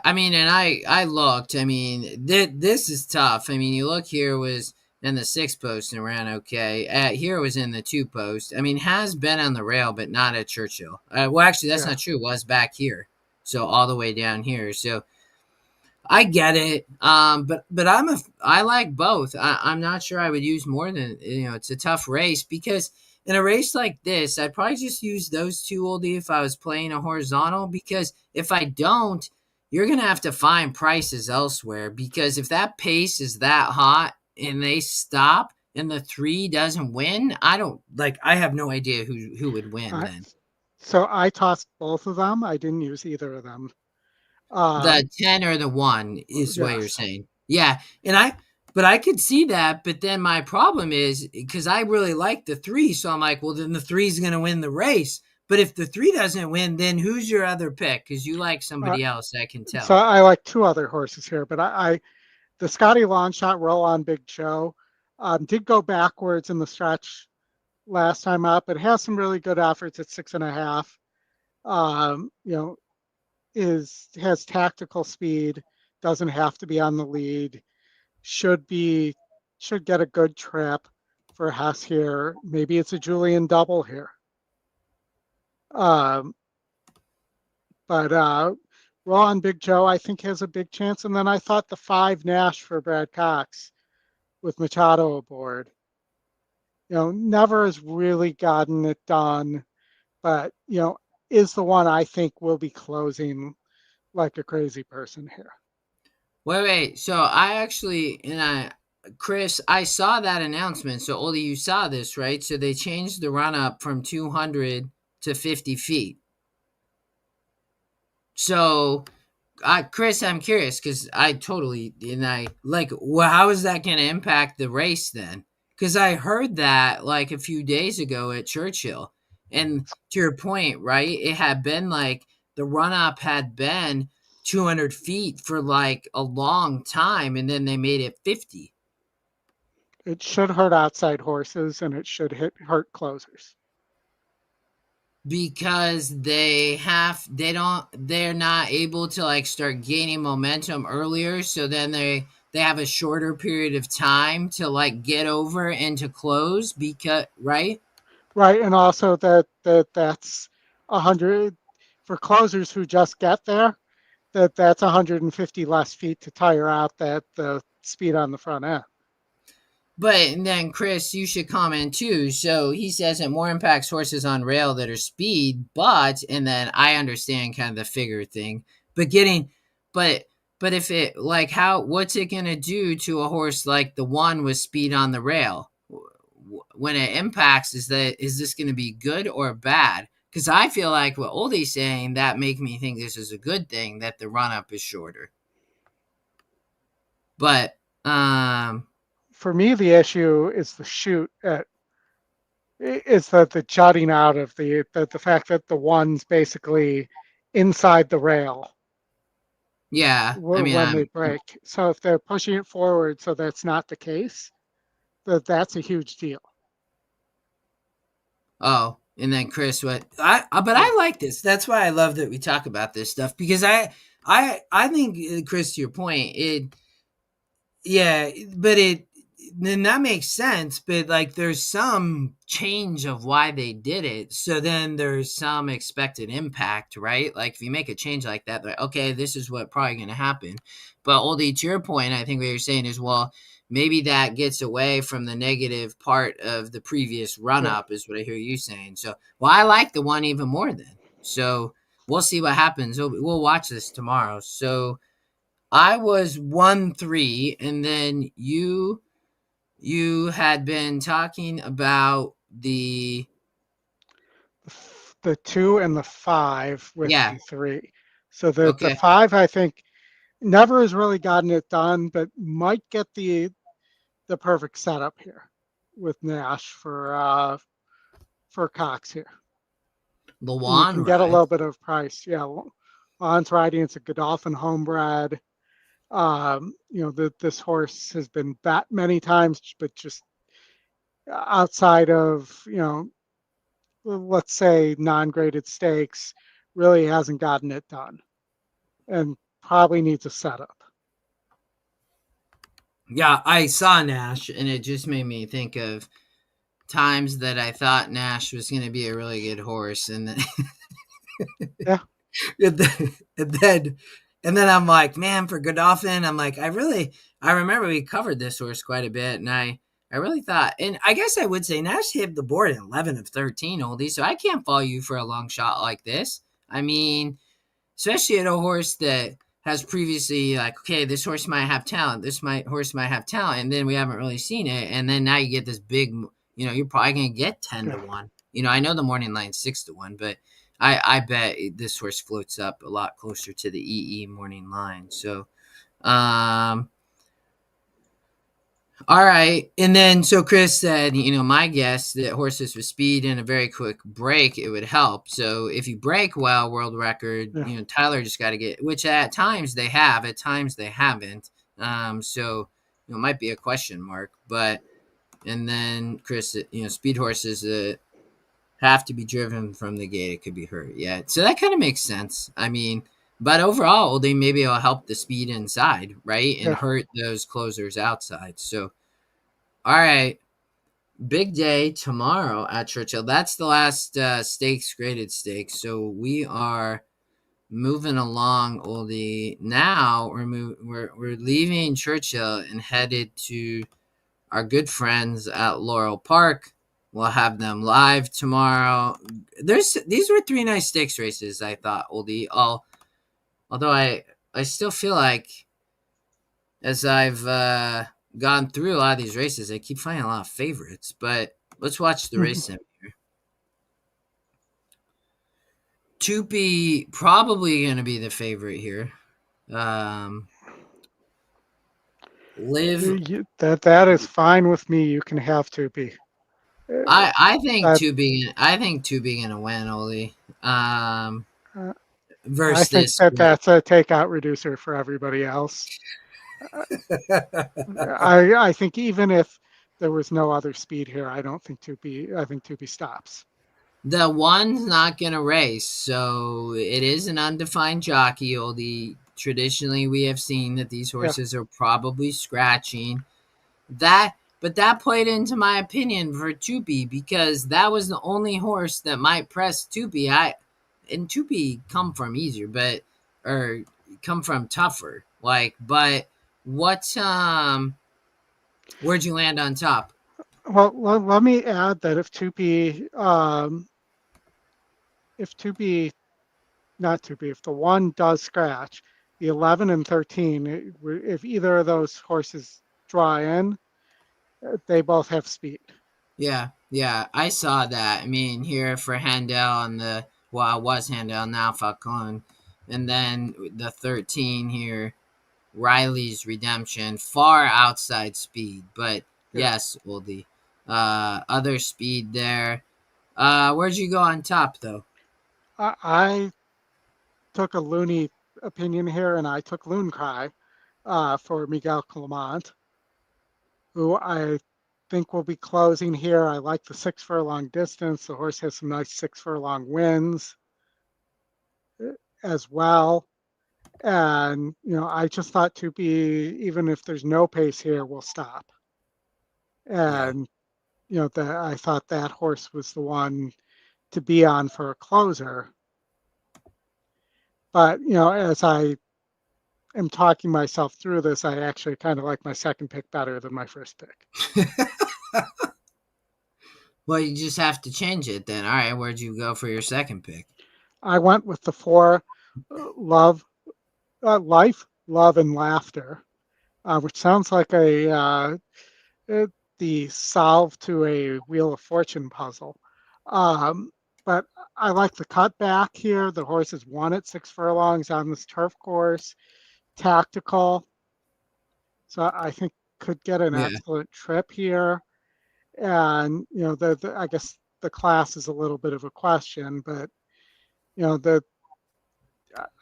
I mean, and I looked. I mean, this is tough. I mean, you look here was in the 6 post and ran okay. Here was in the 2 post. I mean, has been on the rail, but not at Churchill. Well, actually, that's not true. It was back here. So all the way down here. So I get it. But I like both. I'm not sure I would use more than, it's a tough race because in a race like this, I'd probably just use those two, Oldie, if I was playing a horizontal, because if I don't, you're going to have to find prices elsewhere, because if that pace is that hot and they stop and the 3 doesn't win, I have no idea who would win I, then. so I tossed both of them. I didn't use either of them. The 10 or the 1 is what you're Yes. saying. Yeah, but I could see that, but then my problem is because I really like the 3, so I'm like, well, then the 3 is going to win the race. But if the 3 doesn't win, then who's your other pick? Because you like Uh, somebody else, I can so tell. I like two other horses here, but the Scotty Longshot Roll on Big Show did go backwards in the stretch last time up. It has some really good efforts at 6.5. You know, has tactical speed, doesn't have to be on the lead, should get a good trip for Hess here. Maybe it's a Julian double here. Um, but Ron Big Joe, I think, has a big chance. And then I thought the 5 Nash for Brad Cox with Machado aboard. Never has really gotten it done, but is the one I think will be closing like a crazy person here. Wait. So I actually, Chris, I saw that announcement. So, Oldie, you saw this, right? So they changed the run up from 200 to 50 feet. So Chris, I'm curious because well, how is that going to impact the race then? Because I heard that like a few days ago at Churchill, and to your point, right? It had been like the run up had been 200 feet for like a long time, and then they made it 50 It should hurt outside horses and it should hurt closers. because they're not able to like start gaining momentum earlier, so then they have a shorter period of time to like get over and to close, because right. Right, and also that's 100 for closers who just get there. That's 150 less feet to tire out that the speed on the front end. But then, Chris, you should comment too. So he says it more impacts horses on rail that are speed, and then I understand kind of the figure thing. But but if it like what's it gonna do to a horse like the 1 with speed on the rail when it impacts? Is this gonna be good or bad? Because I feel like what Oldie's saying that make me think this is a good thing that the run up is shorter. But for me, the issue is the shoot is the jutting out of the fact that the 1's basically inside the rail yeah, I mean, when they break. So if they're pushing it forward, so that's not the case, that's a huge deal. Oh, and then Chris, I like this. That's why I love that we talk about this stuff, because I think, Chris, to your point, yeah, but then that makes sense. But like, there's some change of why they did it, so then there's some expected impact, right? Like if you make a change like that, like okay, this is what probably going to happen. But Oldie, to your point, I think what you're saying is, well, maybe that gets away from the negative part of the previous run up, is what I hear you saying. So, well, I like the 1 even more then. So we'll see what happens. We'll watch this tomorrow. So I was 1-3, and then you had been talking about the 2 and the 5 with yeah. the 3. So the Okay. 5, I think, never has really gotten it done, but might get the perfect setup here with Nash for Cox here. The And you Juan can get a ride. little bit of price. Yeah, Juan's riding. It's a Godolphin homebred. This horse has been bet many times, but just outside of, let's say non-graded stakes, really hasn't gotten it done and probably needs a setup. Yeah, I saw Nash, and it just made me think of times that I thought Nash was going to be a really good horse, and then Yeah. and then and then, and then I'm like, man, for Godolphin, I'm like, I remember we covered this horse quite a bit, and I really thought, and I guess I would say Nash hit the board at 11 of 13, Oldie, so I can't follow you for a long shot like this. I mean, especially at a horse that has previously like, okay, this horse might have talent, horse might have talent, and then we haven't really seen it, and then now you get this big, you're probably gonna get 10 to Yeah. 1. I know the morning line's 6 to 1, but I bet this horse floats up a lot closer to the EE morning line. So all right. And then, so Chris said, my guess that horses with speed and a very quick break, it would help. So if you break well, world record, Yeah. Tyler just got to get, which at times they have, at times they haven't. So, it might be a question mark. But, and then Chris, speed horses that have to be driven from the gate, it could be hurt. Yeah. So that kind of makes sense. I mean, but overall, they maybe it'll help the speed inside, right? And Yeah. hurt those closers outside. So, all right. Big day tomorrow at Churchill. That's the last stakes, graded stakes. So we are moving along, Oldie. Now we're leaving Churchill and headed to our good friends at Laurel Park. We'll have them live tomorrow. These were 3 nice stakes races, I thought, Oldie. Although I still feel like as I've gone through a lot of these races, I keep finding a lot of favorites. But let's watch the race sim here. Tupi probably going to be the favorite here. Live. That is fine with me. You can have to be. I think That Tupi. I think Tupi going to win, Oli. I Versus think this. that's a takeout reducer for everybody else. I think even if there was no other speed here, I don't think Tupi. I think Tupi stops. The one's not going to race, so it is an undefined jockey. Oldie. Traditionally, we have seen that these Yeah. horses are probably scratching. But that played into my opinion for Tupi because that was the only horse that might press Tupi. And Tupi come from easier, or come from tougher. But what where'd you land on top? Well, let me add that if the one does scratch, the 11 and 13, if either of those horses draw in, they both have speed. Yeah, I saw that. I mean, here for Handel and it was Handel, now Falcon. And then the 13 here, Riley's Redemption, far outside speed. But Yeah. yes, Oldie. Other speed there. Where'd you go on top, though? I took a loony opinion here, and I took Loon Cry for Miguel Clement, who I think will be closing here. I like the 6 furlong distance. The horse has some nice 6 furlong wins as well. And, I just thought Tupi, even if there's no pace here, will stop. And, I thought that horse was the one to be on for a closer. But, as I am talking myself through this, I actually kind of like my second pick better than my first pick. Well, you just have to change it then. All right, where'd you go for your second pick? I went with the 4 Life, Love, and Laughter, which sounds like the solve to a Wheel of Fortune puzzle. But I like the cutback here. The horse has won at 6 furlongs on this turf course. Tactical. So I think could get an excellent trip here. And, I guess the class is a little bit of a question, but,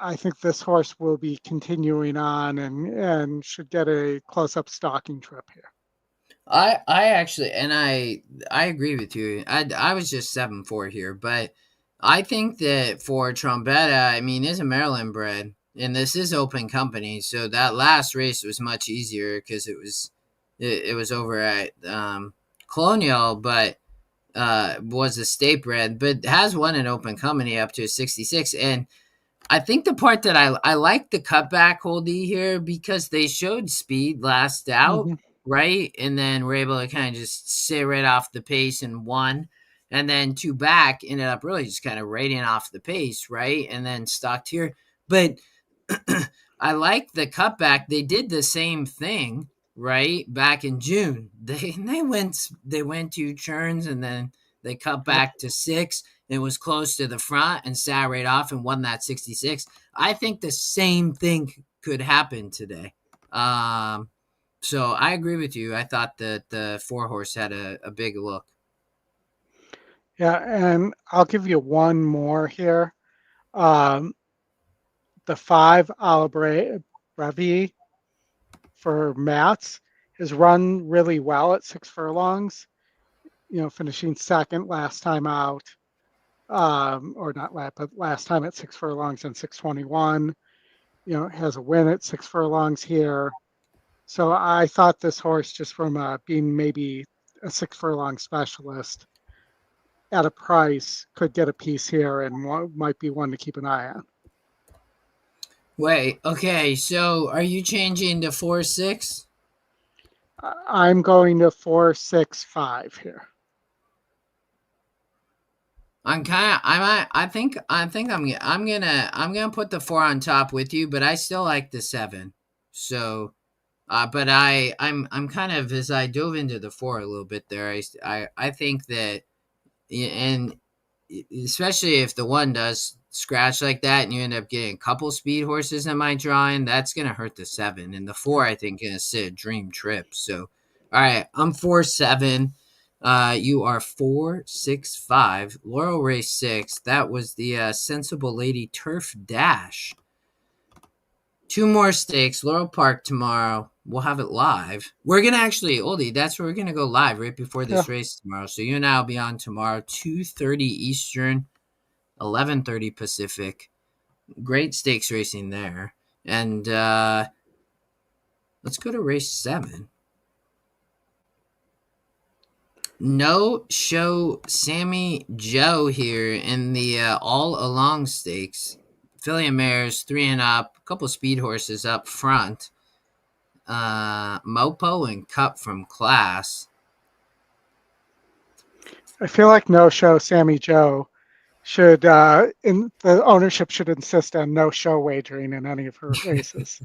I think this horse will be continuing on and should get a close-up stalking trip here. I actually, and I agree with you. I was just 7-4 here, but I think that for Trombetta, I mean, is a Maryland bred, and this is open company, so that last race was much easier because it was over at Colonial, but was a state bred, but has won an open company up to a 66. And I think the part that I like the cutback Oldie here because they showed speed last out. Mm-hmm. right? And then we're able to kind of just sit right off the pace and won. And then two back ended up really just kind of rating off the pace, right? And then stocked here. But I like the cutback. They did the same thing, right? Back in June. They went two turns and then they cut Yep. back to six. It was close to the front and sat right off and won that 66. I think the same thing could happen today. So I agree with you. I thought that the four horse had a big look. Yeah, and I'll give you one more here. Um, the 5 Brevi for Mats has run really well at 6 furlongs, finishing second last time out. Or not last, but last time at 6 furlongs and 6:21. Has a win at 6 furlongs here. So I thought this horse, just from being maybe a 6 furlong specialist at a price, could get a piece here and might be one to keep an eye on. Wait, okay, so are you changing to 4-6? I'm going to 4-6-5 here. I'm gonna put the 4 on top with you, but I still like the 7. So, but I'm kind of, as I dove into the 4 a little bit there. I think that, and especially if the 1 does scratch like that and you end up getting a couple speed horses in my drawing, that's gonna hurt the 7, and the 4 I think gonna sit a dream trip. So, all right, I'm 4-7. You are 4-6-5. Laurel race 6. That was the Sensible Lady Turf Dash. 2 more stakes. Laurel Park tomorrow. We'll have it live. We're gonna actually, Oldie, that's where we're gonna go live right before this race tomorrow. So you and I will be on tomorrow, 2:30 Eastern, 11:30 Pacific. Great stakes racing there. And let's go to race 7. No show Sammy Joe here in the all along stakes. Filly and mares, 3 and up, a couple speed horses up front. Mopo and Cup from Class. I feel like no show Sammy Joe should, in the ownership should insist on no show wagering in any of her races.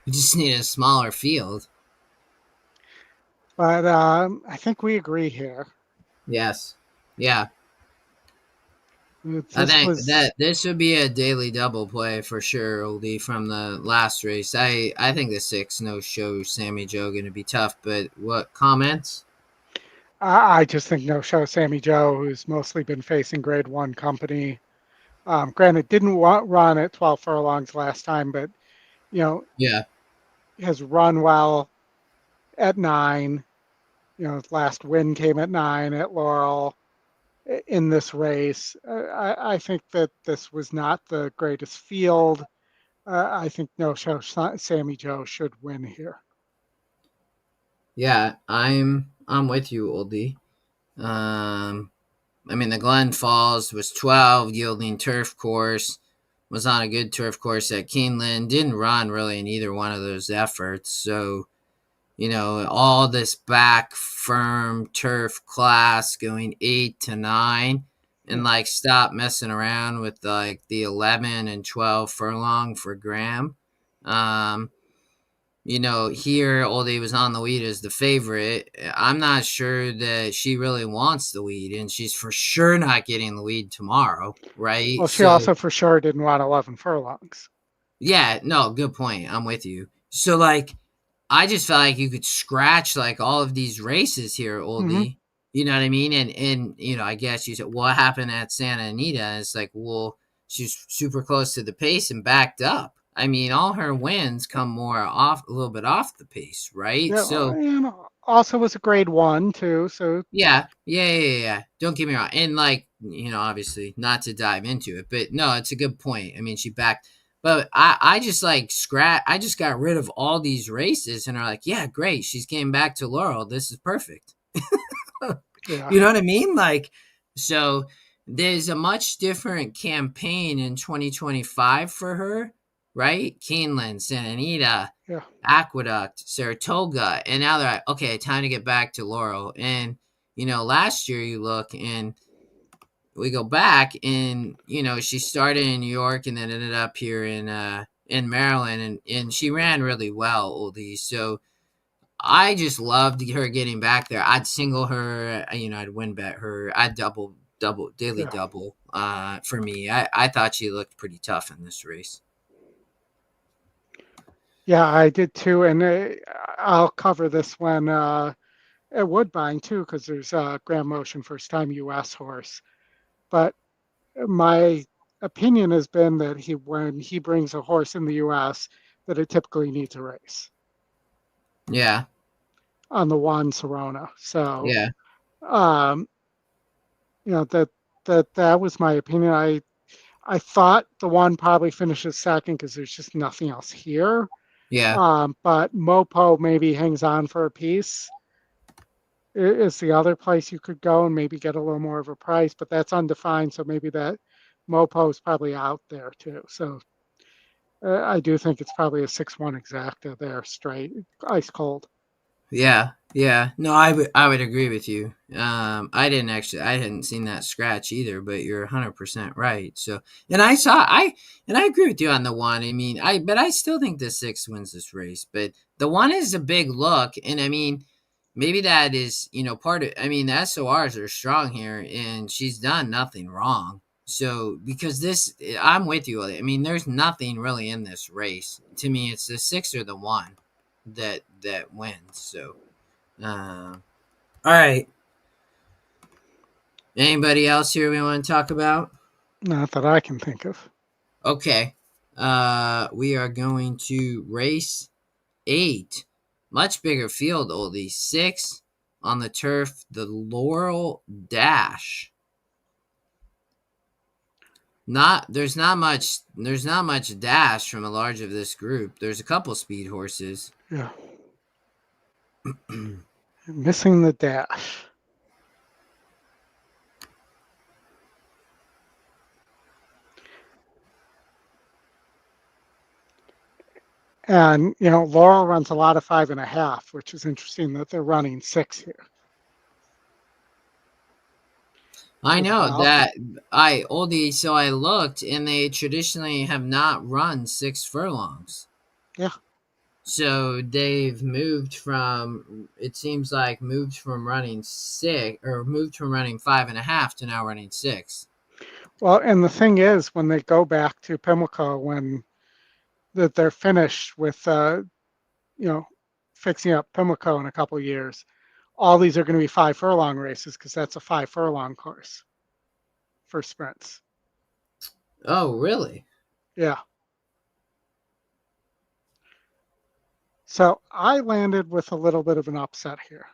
You just need a smaller field. But I think we agree here. Yes. Yeah. I think that this would be a daily double play for sure, Oldie, from the last race. I think the 6 no show Sammy Joe going to be tough, but what comments? I just think no show Sammy Joe, who's mostly been facing grade 1 company. Granted, didn't run at 12 furlongs last time, but, Yeah. has run well at 9. His last win came at 9 at Laurel in this race. I think that this was not the greatest field. I think no show Sammy Joe should win here. Yeah, I'm with you, Oldie. I mean, the Glen Falls was 12, yielding turf course. Was on a good turf course at Keeneland. Didn't run really in either one of those efforts. So, all this back firm turf class going 8 to 9, and stop messing around with the 11 and 12 furlong for Graham. Here Oldie was on the lead as the favorite. I'm not sure that she really wants the lead, and she's for sure not getting the lead tomorrow, right? Well, she also for sure didn't want 11 furlongs. Yeah, no, good point. I'm with you. So, I just felt like you could scratch all of these races here, Oldie. Mm-hmm. You know what I mean? And I guess you said, what happened at Santa Anita? And it's well, she's super close to the pace and backed up. I mean, all her wins come a little bit off the pace, right? Yeah, so also was a grade 1 too. So yeah. Don't get me wrong. And obviously not to dive into it, but no, it's a good point. I mean, she backed. But I just I just got rid of all these races and are yeah, great. She's getting back to Laurel. This is perfect. yeah. You know what I mean? So there's a much different campaign in 2025 for her, right? Keeneland, Santa Anita, Yeah. Aqueduct, Saratoga, and now they're like, okay, time to get back to Laurel. And last year you look and we go back, and she started in New York and then ended up here in Maryland, and she ran really well, Oldie. So I just loved her getting back there. I'd single her, I'd win bet her. I'd double daily Yeah. double. For me, I thought she looked pretty tough in this race. Yeah, I did too, and I'll cover this one at Woodbine too, because there's a Grand Motion first time U.S. horse. But my opinion has been that when he brings a horse in the U.S., that it typically needs a race Yeah, on the Juan Serona. So, yeah, um, that was my opinion. I thought the one probably finishes second because there's just nothing else here. yeah, But Mopo maybe hangs on for a piece. Is the other place you could go and maybe get a little more of a price, but that's undefined. So maybe that Mopo is probably out there too. So I do think it's probably a 6-1 exacta there, straight, ice cold. yeah. No, I would agree with you. I hadn't seen that scratch either, but you're 100% right. So, and I agree with you on the one. I mean, but I still think the 6 wins this race. But the one is a big look, and I mean, maybe that is part of. I mean, the SORs are strong here, and she's done nothing wrong. So, because I'm with you. I mean, there's nothing really in this race. To me, it's the 6 or the 1 that wins. So, all right. Anybody else here we want to talk about? Not that I can think of. Okay. We are going to race 8. Much bigger field, oldie. 6 on the turf, the Laurel Dash. There's not much dash from a large of this group. There's a couple speed horses. Yeah. Missing the dash. And, Laurel runs a lot of 5.5, which is interesting that they're running 6 here I as know well. that so I looked, and they traditionally have not run 6 furlongs. Yeah. So they've it seems like moved from running 6, or moved from running 5.5 to now running 6. Well, and the thing is, when they go back to Pimlico, when that they're finished with, fixing up Pimlico in a couple of years, all these are going to be 5 furlong races because that's a 5 furlong course for sprints. Oh, really? Yeah. So I landed with a little bit of an upset here.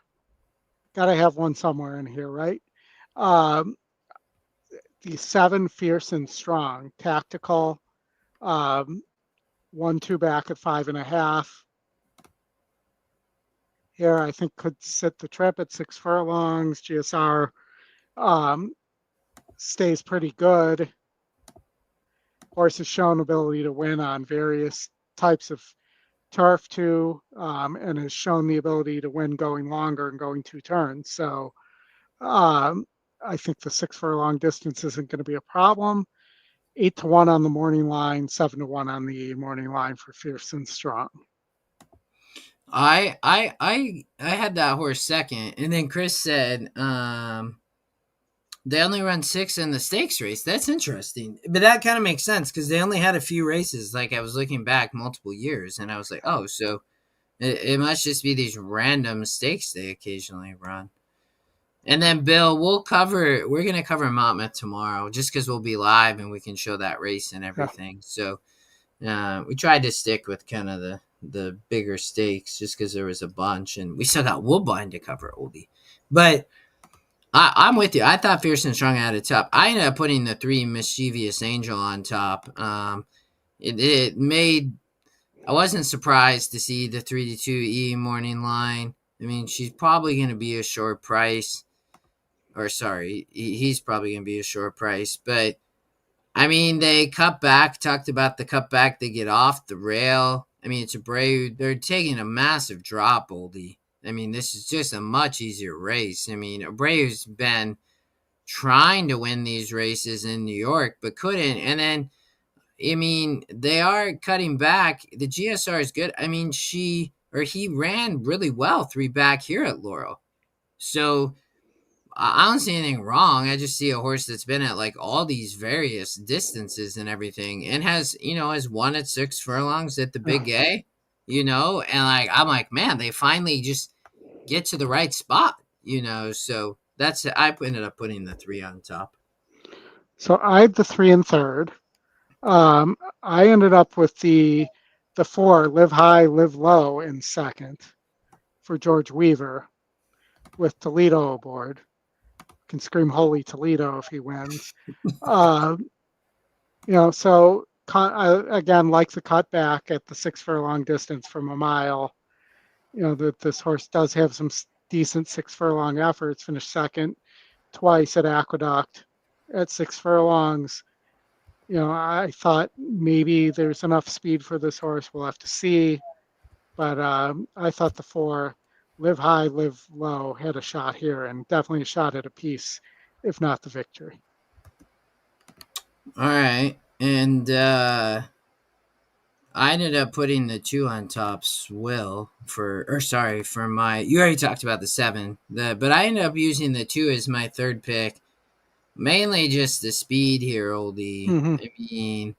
Got to have one somewhere in here, right? Um, the 7 Fierce and Strong tactical, 1-2 back at 5.5. Here, I think could sit the trip at 6 furlongs. GSR stays pretty good. Horse has shown ability to win on various types of turf too, and has shown the ability to win going longer and going 2 turns. So I think the 6 furlong distance isn't going to be a problem. 8-1 on the morning line, 7-1 on the morning line for Fierce and Strong. I had that horse second, and then Chris said they only run 6 in the stakes race. That's interesting, but that kind of makes sense because they only had a few races. Like, I was looking back multiple years, and I was like, oh, so it must just be these random stakes they occasionally run. And then Bill, we're gonna cover Monmouth tomorrow, just because we'll be live and we can show that race and Yeah. everything. So we tried to stick with kind of the bigger stakes, just because there was a bunch, and we still got Woodbine to cover, Oldie. But I'm with you. I thought Fierce and Strong had it top. I ended up putting the 3 Mischievous Angel on top. It made. I wasn't surprised to see the 3-2 morning line. I mean, she's probably going to be a short price. Or sorry, he's probably going to be a short price. But I mean, they cut back, talked about the cutback. They get off the rail. I mean, it's a brave, they're taking a massive drop, Oldie. I mean, this is just a much easier race. I mean, Abreu's been trying to win these races in New York, but couldn't. And then, I mean, they are cutting back. The GSR is good. I mean, he ran really well 3 back here at Laurel. So I don't see anything wrong. I just see a horse that's been at like all these various distances and everything, and has won at 6 furlongs at the Oh, Big A, and like I'm like, man, they finally just get to the right spot. So I ended up putting the 3 on top. so I had the 3 and third. I ended up with the 4, Live High, Live Low, in second for George Weaver with Toledo aboard. Can scream holy Toledo if he wins. Uh, so again, like the cutback at the 6 furlong distance from a mile, that this horse does have some decent 6 furlong efforts. Finished second twice at Aqueduct at 6 furlongs. I thought maybe there's enough speed for this horse. We'll have to see. But I thought the 4, Live High, Live Low, had a shot here, and definitely a shot at a piece, if not the victory. All right, and I ended up putting the 2 on top, Swill, for my. You already talked about the 7, but I ended up using the 2 as my third pick, mainly just the speed here, Oldie. Mm-hmm. I mean,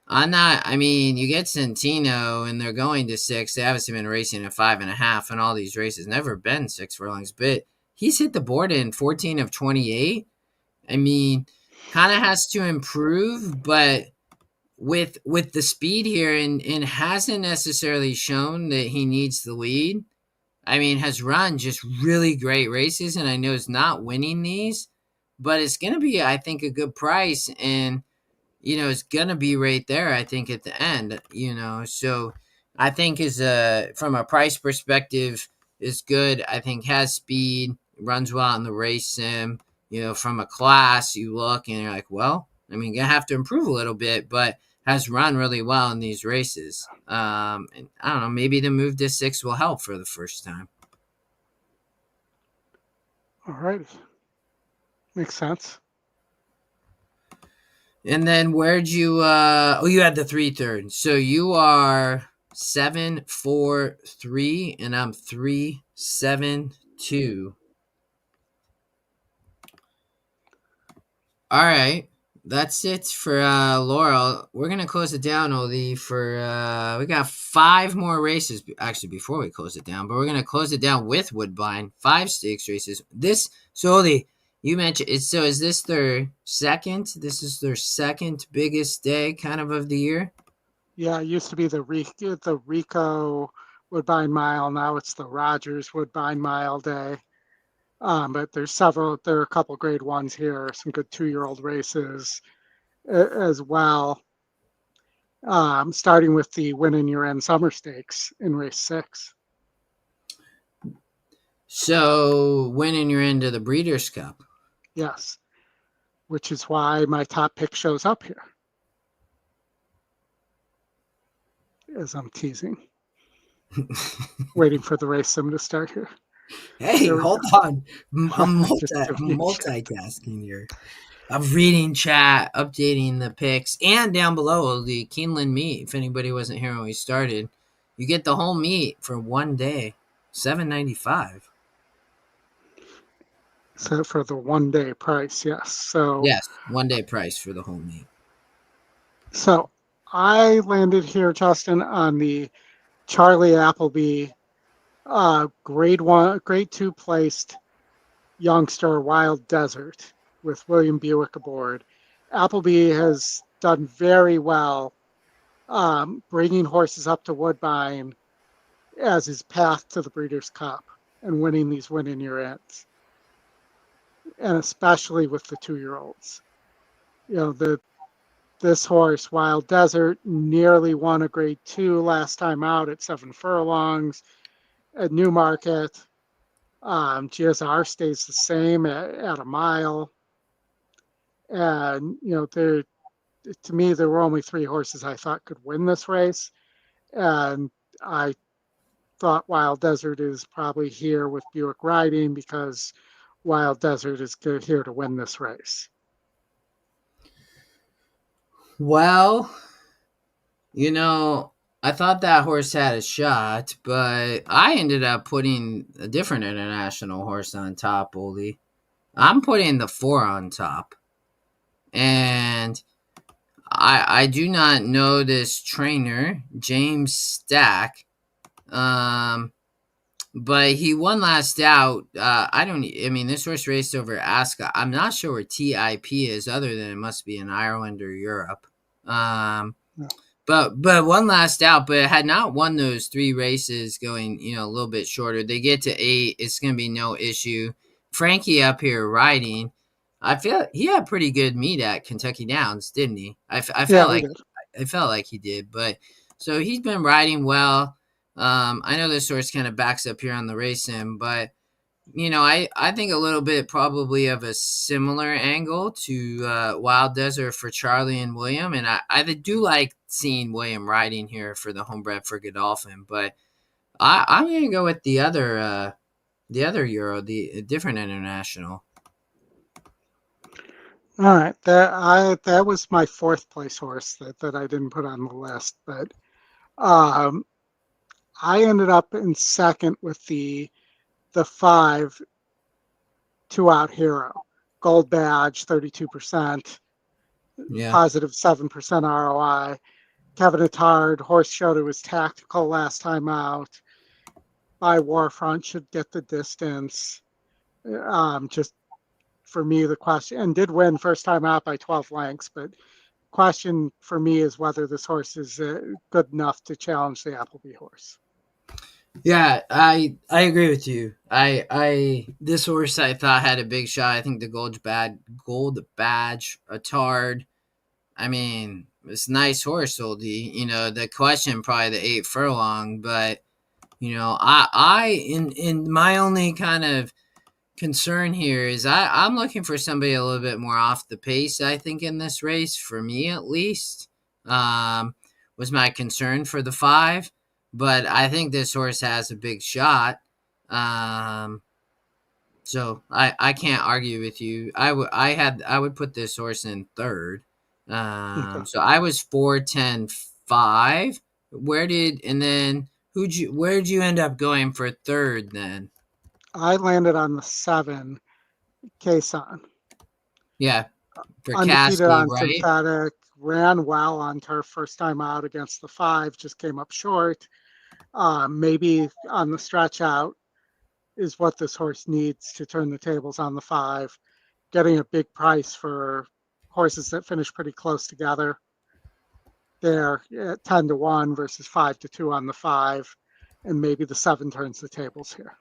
I'm not. I mean, you get Centino, and they're going to 6. They obviously been racing at 5.5, and all these races never been 6 furlongs, but he's hit the board in 14 of 28. I mean, kind of has to improve, but with the speed here and hasn't necessarily shown that he needs the lead. I mean, has run just really great races, and I know he's not winning these, but it's going to be, I think, a good price, and it's going to be right there, I think, at the end. So I think from a price perspective is good. I think has speed, runs well in the race sim. From a class, you look and you're like, well, I mean, gonna have to improve a little bit, but has run really well in these races. And I don't know, maybe the move to 6 will help for the first time. All right. Makes sense. And then where'd you? You had the 3/3. So you are 7-4-3, and I'm 3-7-2. All right, that's it for Laurel. We're gonna close it down, Oldie. We got 5 more races actually before we close it down, but we're gonna close it down with Woodbine. 5 stakes races. Oldie, you mentioned it. So is this their second? This is their second biggest day, kind of the year. Yeah, it used to be the Rico Woodbine Mile. Now it's the Rogers Woodbine Mile day. But there are a couple grade ones here, some good 2-year-old races as well. Starting with the Win in Your End Summer Stakes in race 6. So winning you're into the Breeders' Cup. Yes, which is why my top pick shows up here, as I'm teasing. Waiting for the race sim to start here. Hey, hold on. I'm multitasking here. I'm reading chat, updating the picks, and down below the Keeneland meet. If anybody wasn't here when we started, you get the whole meet for one day, $7.95. So for the 1-day price, yes. So yes, 1-day price for the whole meet. So I landed here, Justin, on the Charlie Appleby grade 2 placed youngster Wild Desert with William Buick aboard. Appleby has done very well bringing horses up to Woodbine as his path to the Breeders' Cup and winning these Win in Your Ends, and especially with the 2-year-olds. This horse, Wild Desert, nearly won a grade 2 last time out at 7 furlongs at Newmarket. GSR stays the same at a mile. And, to me, there were only 3 horses I thought could win this race. And I thought Wild Desert is probably here with Buick riding because Wild Desert is here to win this race. Well, I thought that horse had a shot, but I ended up putting a different international horse on top, Oldie. I'm putting the 4 on top. And I do not know this trainer, James Stack. But he won last out. This horse raced over Ascot. I'm not sure where TIP is, other than it must be in Ireland or Europe. Um, Yeah. but one last out, but had not won those 3 races going, a little bit shorter. They get to 8, it's going to be no issue. Frankie up here riding. I feel he had pretty good meet at Kentucky Downs, didn't he? I Yeah, felt he like did. I felt like he did, but so he's been riding well. I know this horse kind of backs up here on the racing, but I think a little bit probably of a similar angle to Wild Desert for Charlie and William, and I do like seeing William riding here for the homebred for Godolphin, but I'm gonna go with the other Euro, the different international. All right, that was my 4th place horse that I didn't put on the list, but um, I ended up in second with the 5 2-out hero. Gold badge, 32%, Yeah. positive 7% ROI. Kevin Attard, horse showed it was tactical last time out. By Warfront should get the distance. Just for me, the question, and did win first time out by 12 lengths, but question for me is whether this horse is good enough to challenge the Appleby horse. Yeah, I agree with you. I this horse I thought had a big shot. I think the gold badge, Attard. I mean, it's a nice horse, Oldie. The question probably the 8 furlong, but I in my only kind of concern here is I'm looking for somebody a little bit more off the pace. I think in this race, for me at least, was my concern for the 5. But I think this horse has a big shot. So I can't argue with you. I would put this horse in 3rd. Okay. So I was 4, 10, 5. Where'd you end up going for 3rd then? I landed on the 7, Kason. Yeah, for Undefeated Caskey, on right? synthetic, ran well on turf first time out against the 5, just came up short. Maybe on the stretch out is what this horse needs to turn the tables on the 5. Getting a big price for horses that finish pretty close together. They're at 10-1 versus 5-2 on the 5, and maybe the 7 turns the tables here.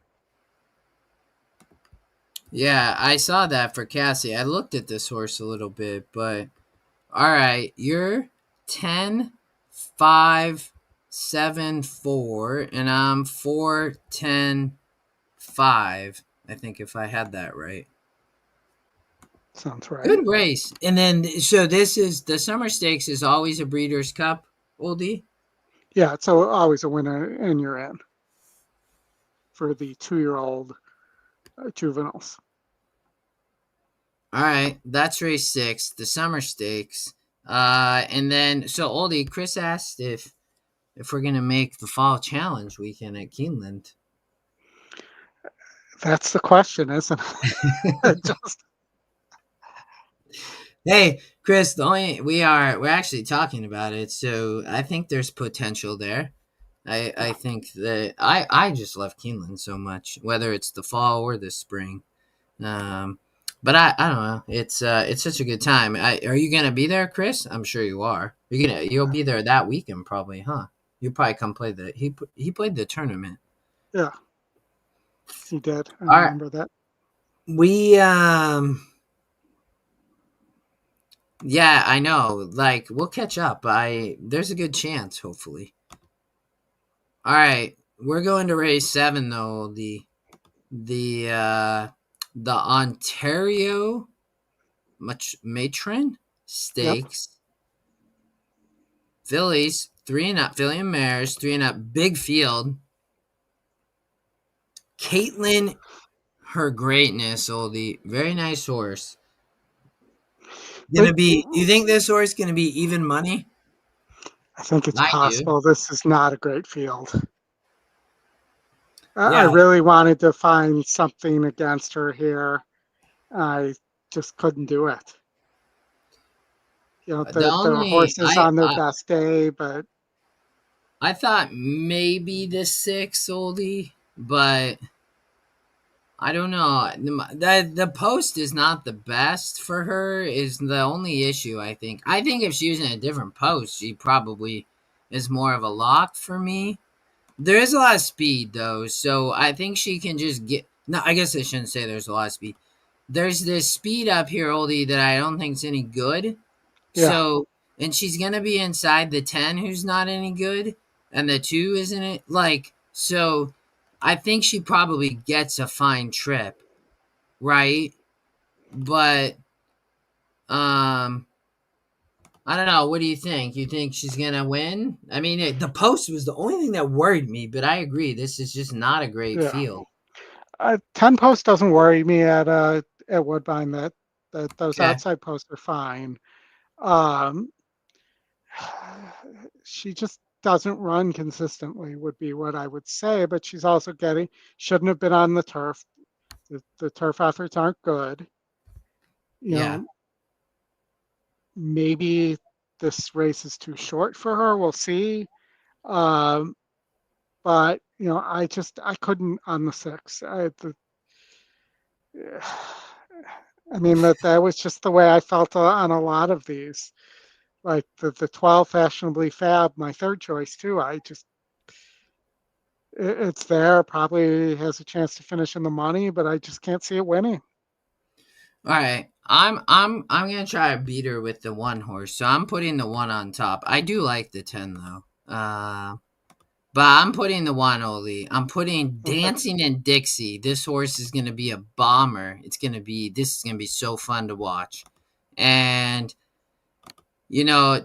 Yeah, I saw that for Cassie. I looked at this horse a little bit, but all right, you're 10, 5, 7, 4, and I'm 4, 10, 5. I think if I had that right. Sounds right. Good race. And then, so this is the Summer Stakes is always a Breeders' Cup, Oldie? Yeah, it's always a winner in your in for the 2-year-old juveniles. All right, that's race 6, the Summer Stakes. And then, so Oldie, Chris asked if we're gonna make the fall challenge weekend at Keeneland. That's the question, isn't it? Just, Hey, Chris, we're actually talking about it, so I think there's potential there. I think that I just love Keeneland so much, whether it's the fall or the spring. Um, but I don't know. It's such a good time. Are you gonna be there, Chris? I'm sure you are. You'll be there that weekend probably, huh? You probably come play he played the tournament. yeah, he did. I All right, remember that. we yeah, I know. Like we'll catch up. There's a good chance, hopefully. All right, we're going to race 7 though. The Ontario Matron Yep. Stakes. Fillies, 3-0, filly and mares, 3-0, big field. Caitlin, her greatness, Oldie, very nice horse. But Gonna be, you think this horse gonna be even money? I think it's I do. possible this is not a great field. I Yeah. really wanted to find something against her here. I just couldn't do it. The The only horses on their best day, but I thought maybe the 6, Oldie, but I don't know. The post is not the best for her. Is the only issue. I think if she was in a different post, she probably is more of a lock for me. There is a lot of speed though, so I think she can just get. No, I guess I shouldn't say there's a lot of speed. There's this speed up here, Oldie, that I don't think's any good. yeah, So, and she's gonna be inside the 10, who's not any good, and the 2 isn't it? Like, so, I think she probably gets a fine trip, right? But, um, I don't know. What do you think? You think she's gonna win? I mean, the post was the only thing that worried me, but I agree. This is just not a great yeah. field. 10 post doesn't worry me at Woodbine. That those Okay. outside posts are fine. Um, she just doesn't run consistently, would be what I would say. But she's also shouldn't have been on the turf. The turf efforts aren't good. You Yeah. know, maybe this race is too short for her. We'll see. Um, but I couldn't on the 6. I mean that was just the way I felt on a lot of these. Like the 12 fashionably fab, my third choice too. It's there, probably has a chance to finish in the money, but I just can't see it winning. All right. I'm gonna try to beat her with the 1 horse, so I'm putting the 1 on top. I do like the 10 though. But I'm putting the 1, Oli. I'm putting Okay. Dancing in Dixie. This horse is gonna be a bomber. This is gonna be so fun to watch. And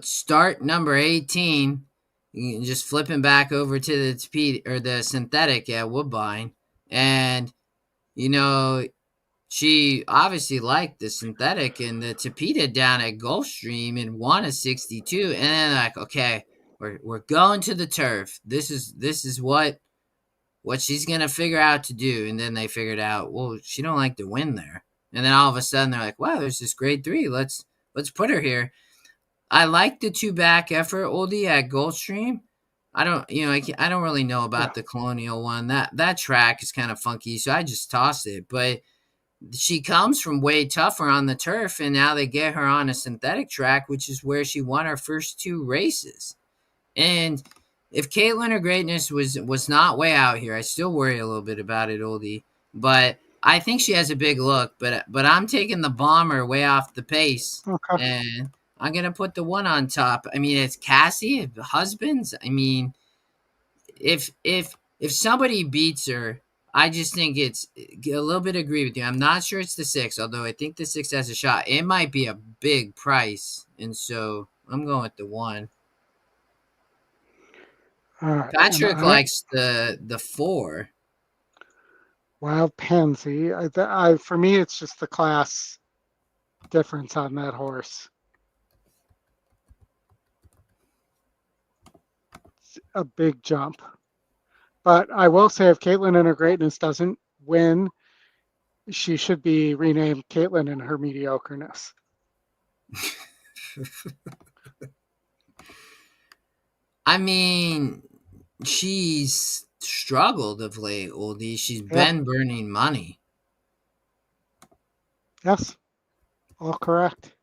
start number 18. Just flipping back over to the speed or the synthetic at Woodbine, and you know she obviously liked the synthetic and the Tapeta down at Gulfstream and won a 62. And then like, okay, we're going to the turf. This is what she's gonna figure out to do. And then they figured out, well, she don't like to win there. And then all of a sudden they're like, wow, there's this grade 3. Let's put her here. I like the 2 back effort, Oldie, at Gulfstream. I don't really know Yeah. about the Colonial one. That track is kind of funky, so I just tossed it. But she comes from way tougher on the turf, and now they get her on a synthetic track, which is where she won her first 2 races. And if Caitlin or Greatness was not way out here, I still worry a little bit about it, Oldie. But I think she has a big look. But I'm taking the bomber way off the pace, Okay. and I'm gonna put the 1 on top. I mean, it's Cassie, husbands. I mean, if somebody beats her, I just think it's a little bit agree with you. I'm not sure it's the 6, although I think the 6 has a shot. It might be a big price, and so I'm going with the 1. All right. And Patrick likes the 4. Wild Pansy. For me, it's just the class difference on that horse. It's a big jump. But I will say, if Caitlin in her greatness doesn't win, she should be renamed Caitlin in her mediocreness. I mean, she's struggled of late, Oldie. She's Yeah. been burning money. Yes. All correct.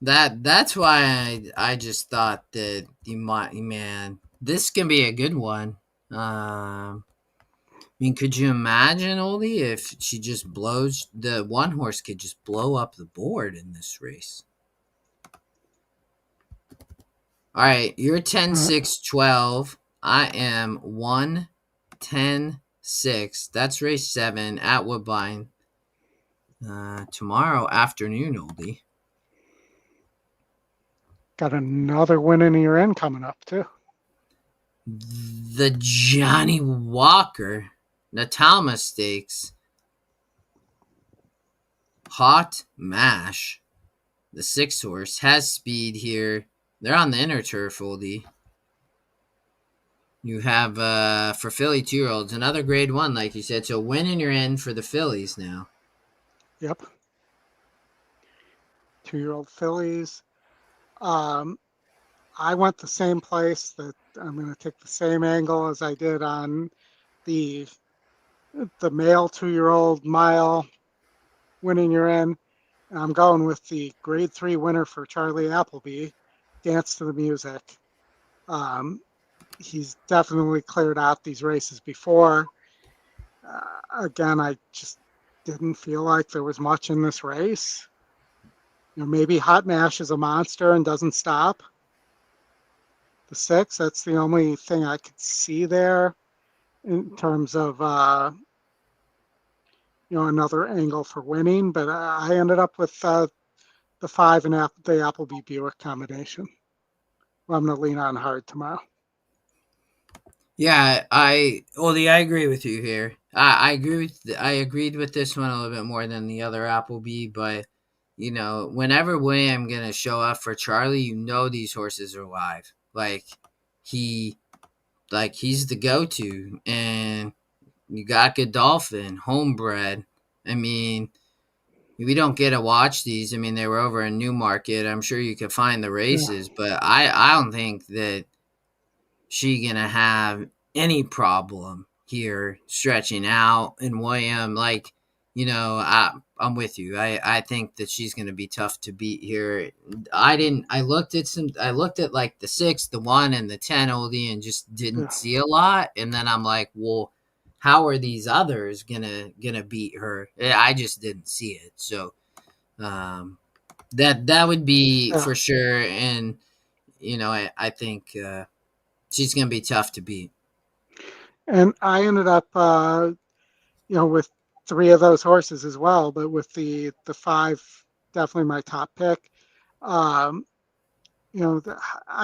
That's why I just thought that you might, man, this can be a good one. I mean, could you imagine, Oldie, if she just blows the 1 horse could just blow up the board in this race? All right, you're 10 All right. 6 12. I am 1 10 6. That's race 7 at Woodbine. Tomorrow afternoon, Oldie. Got another win in your end coming up too. The Johnny Walker Natama Stakes. Hot Mash. The 6-horse has speed here. They're on the inner turf, Oldie. You have for filly 2-year-olds another grade 1, like you said. So winning your end for the fillies now. Yep. 2-year-old fillies. I went the same place. That I'm going to take the same angle as I did on the male 2-year-old mile winning your end. I'm going with the grade 3 winner for Charlie Appleby, Dance to the Music. He's definitely cleared out these races before. Again, I just didn't feel like there was much in this race. Maybe Hot Mash is a monster and doesn't stop. The 6, that's the only thing I could see there in terms of another angle for winning. But I ended up with the 5 and the Appleby Buick combination. Well, I'm going to lean on hard tomorrow. Yeah, I agree with you here. I agreed with this one a little bit more than the other Appleby, but whenever William gonna show up for Charlie, these horses are live. He's the go-to, and you got Godolphin, Homebred. I mean, we don't get to watch these. I mean, they were over in Newmarket. I'm sure you could find the races, but I don't think that she gonna have any problem here stretching out. And William, I'm with you. I think that she's gonna be tough to beat here. I looked at like the 6, the 1, and the 10 Oldie, and just didn't see a lot. And then I'm like, well, how are these others gonna beat her? I just didn't see it. So that would be for sure. And I think she's going to be tough to beat. And I ended up, with 3 of those horses as well, but with the 5, definitely my top pick. I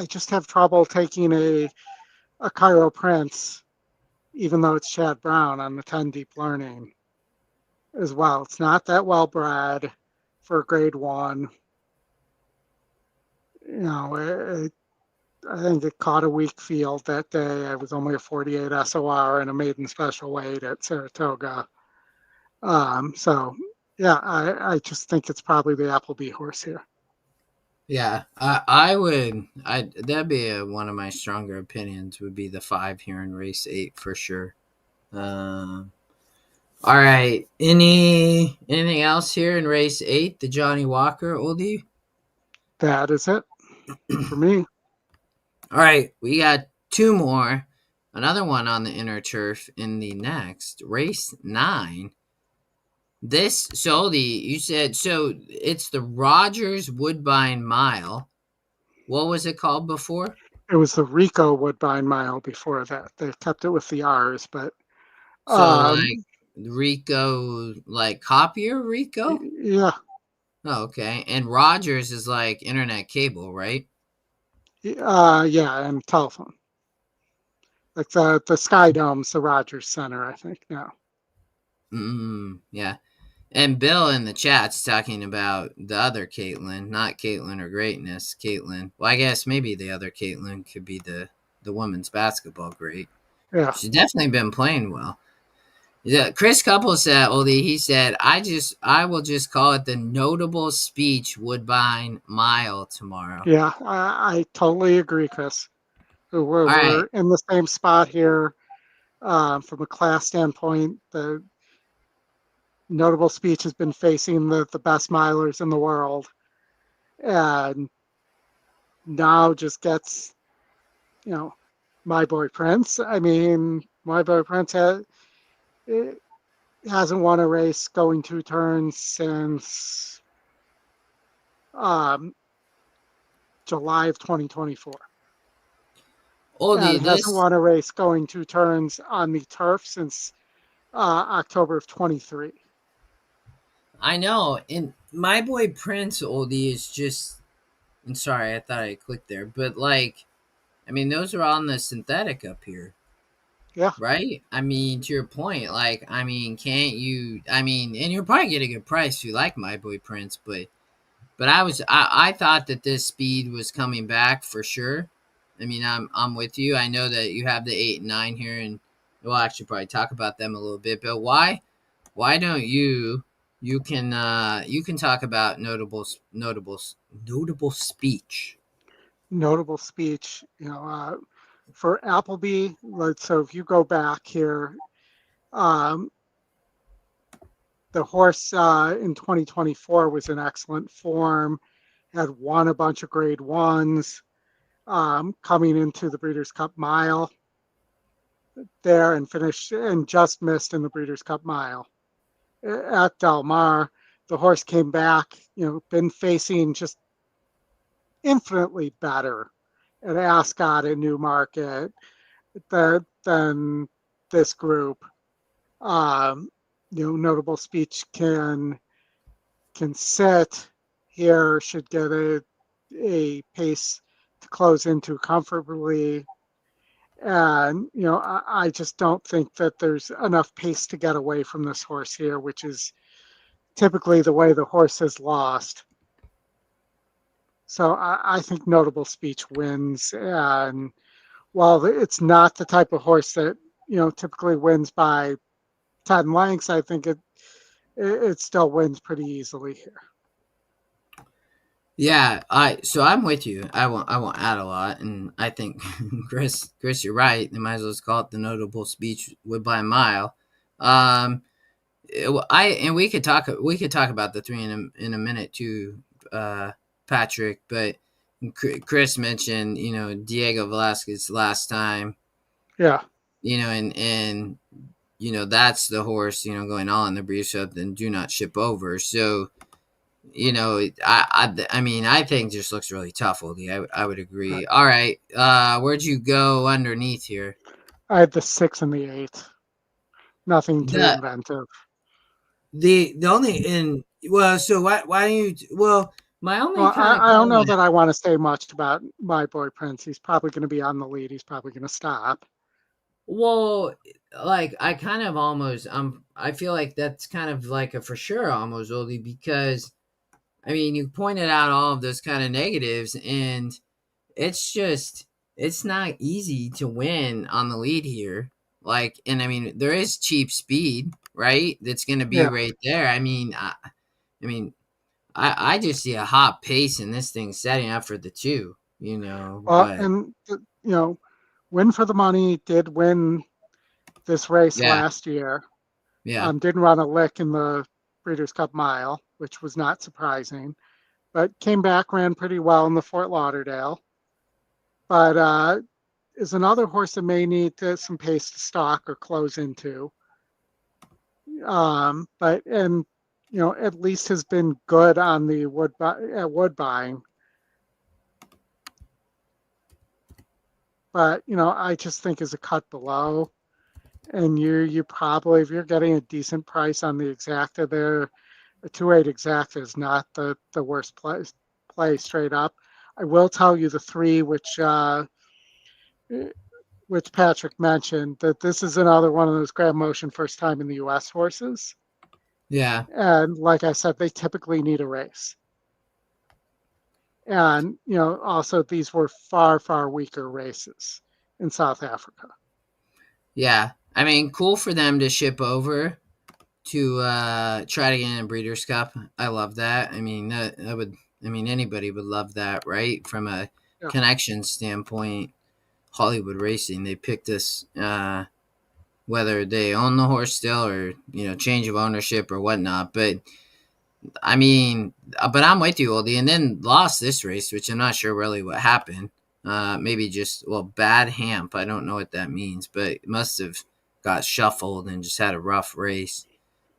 just have trouble taking a Cairo Prince, even though it's Chad Brown on the 10 Deep Learning as well. It's not that well bred for grade 1. I think it caught a weak field that day. I was only a 48 SOR and a maiden special weight at Saratoga. So, yeah, I just think it's probably the Appleby horse here. Yeah, that'd be one of my stronger opinions would be the 5 here in race 8 for sure. All right. Anything else here in race 8, the Johnny Walker, Oldie? That is it for me. All right, we got 2 more. Another one on the inner turf in the next race 9. You said, so it's the Rogers Woodbine Mile. What was it called before? It was the Rico Woodbine Mile before that. They kept it with the R's, but So Rico, like copier Rico? Yeah. Oh, okay. And Rogers is like internet cable, right? Yeah, and telephone. Like the Sky Dome's the Rogers Center, I think now. Yeah. And Bill in the chat's talking about the other Caitlin, not Caitlin or Greatness. Caitlin. Well, I guess maybe the other Caitlin could be the women's basketball great. Yeah. She's definitely been playing well. Yeah, Chris Couple said, Oldie, he said, I will just call it the Notable Speech Woodbine Mile tomorrow. Yeah, I totally agree, Chris. We're in the same spot here from a class standpoint. The Notable Speech has been facing the best milers in the world, and now just gets, My Boy Prince. I mean, My Boy Prince hasn't won a race going 2 turns since July of 2024. Oldie, hasn't won a race going 2 turns on the turf since October of 23. I know. And My Boy Prince, Oldie, is just And sorry, I thought I clicked there, but like, I mean, those are on the synthetic up here, Yeah, right? I mean, to your point, like, I mean, can't you? I mean, and you're probably getting a good price if you like My Boy Prince, but I thought that this speed was coming back for sure. I mean, I'm with you. I know that you have the 8 and 9 here, and we'll actually probably talk about them a little bit. But why don't you can talk about notable speech. notable speech. For Appleby, so if you go back here, um, the horse in 2024 was in excellent form, had won a bunch of grade ones, coming into the Breeders' Cup Mile there and finished and just missed in the Breeders' Cup Mile at Del Mar. The horse came back, been facing just infinitely better at Ascot and Newmarket than this group. Um, notable speech can sit here, should get a pace to close into comfortably. And, I just don't think that there's enough pace to get away from this horse here, which is typically the way the horse has lost. So I think notable speech wins. And while it's not the type of horse that, typically wins by 10 lengths, I think it still wins pretty easily here. Yeah, I'm with you. I won't add a lot, and I think Chris, you're right. They might as well just call it the notable speech Woodbine Mile. Um, I and we could talk about the three in a minute too, Patrick. But Chris mentioned Diego Velasquez last time, Yeah. and that's the horse going all in the briefs up and do not ship over. So I mean, I think just looks really tough, Oldie. I would agree. All right, where'd you go underneath here? I had the 6 and the 8. Nothing too The inventive. the only in well, so why don't you? Well, my only Well, kind of I don't know comment. that I want to say much about My Boy Prince. He's probably going to be on the lead. He's probably going to stop. Well, like I kind of almost I feel like that's kind of like a for sure almost, Oldie, because I mean you pointed out all of those kind of negatives, and it's just it's not easy to win on the lead here. Like, and I mean, there is cheap speed, right? That's going to be Yeah. right there. I mean, I just see a hot pace in this thing setting up for the two, but And, win for the money did win this race yeah, last year. yeah, Didn't run a lick in the Breeders' Cup Mile, which was not surprising, but came back, ran pretty well in the Fort Lauderdale. But is another horse that may need some pace to stalk or close into. But and at least has been good on the Woodbine. But I just think is a cut below, and you probably, if you're getting a decent price on the exacta there, a 2/8 exacta is not the worst play straight up. I will tell you the three which Patrick mentioned, that this is another one of those grab motion first time in the U.S. horses. yeah, And like I said, they typically need a race. And, also these were far, far weaker races in South Africa. yeah. I mean, cool for them to ship over to try to get in a Breeders' Cup. I love that. I mean, that would. I mean, anybody would love that, right? From a Yeah. connection standpoint, Hollywood Racing, they picked us, whether they own the horse still or change of ownership or whatnot. But I mean, but I'm with you, Oldie, and then lost this race, which I'm not sure really what happened. Maybe just bad hamp. I don't know what that means, but it must have got shuffled and just had a rough race.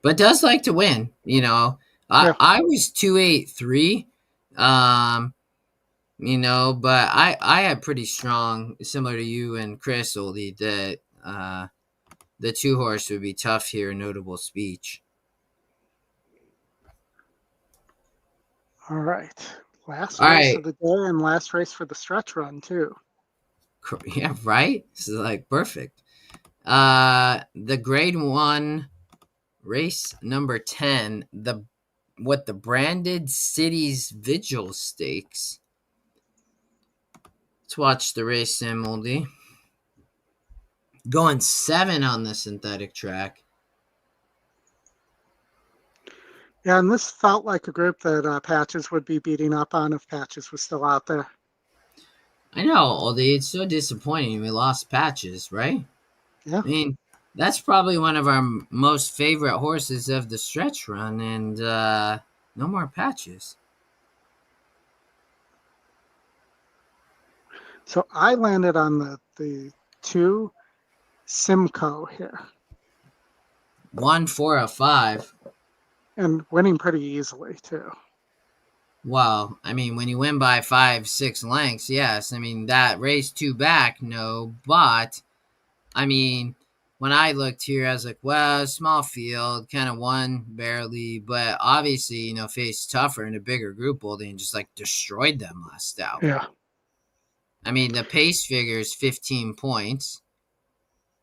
But does like to win. Yeah. I was 283. Um, but I had pretty strong, similar to you and Chris, Oldie, that the two horse would be tough here. Notable speech. All right. Last All race right. of the day and last race for the stretch run too. Yeah, right? This is like perfect. The grade 1 race number 10, the branded cities vigil stakes. Let's watch the race, Sam Moldy. Going 7 on the synthetic track. Yeah, and this felt like a group that Patches would be beating up on if Patches was still out there. I know, Aldi, it's so disappointing we lost Patches, right? Yeah. I mean, that's probably one of our most favorite horses of the stretch run, and no more Patches. So I landed on the 2 Simcoe here 1, 4, a 5. and winning pretty easily too. Well, I mean, when you win by 5, 6 lengths, yes. I mean, that race 2 back, no. But, I mean, when I looked here, I was like, well, small field, kind of won barely. But obviously, faced tougher and a bigger group holding and just like destroyed them last out. Yeah. I mean, the pace figure is 15 points.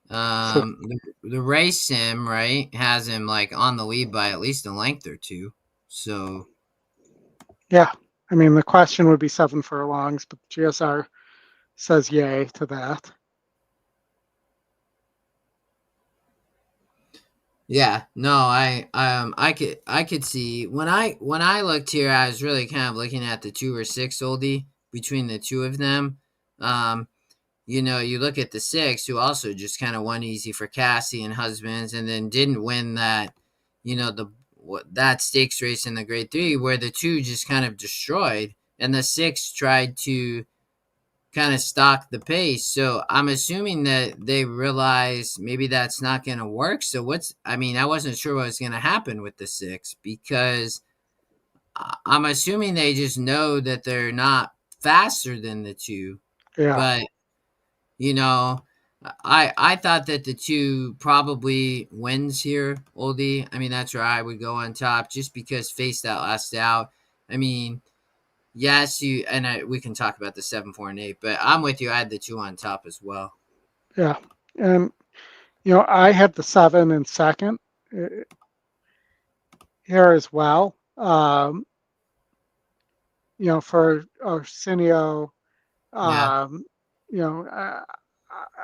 So The race sim, right, has him like on the lead by at least a length or two. So, yeah, I mean the question would be 7 furlongs, but GSR says yay to that. yeah, no, I could see when I looked here, I was really kind of looking at the 2 or 6 oldie between the two of them. Um, you look at the 6 who also just kind of won easy for Cassie and Husbands, and then didn't win that, that stakes race in the grade 3 where the 2 just kind of destroyed, and the 6 tried to kind of stalk the pace. So I'm assuming that they realize maybe that's not going to work. So I wasn't sure what was going to happen with the 6 because I'm assuming they just know that they're not faster than the 2. Yeah. But, you know, I thought that the 2 probably wins here, Oldie. I mean, that's where I would go on top just because face that last out. I mean, yes, we can talk about the 7, 4, and 8, but I'm with you. I had the 2 on top as well. Yeah. And I had the 7 in second here as well. For Arsenio, Yeah. you know, uh,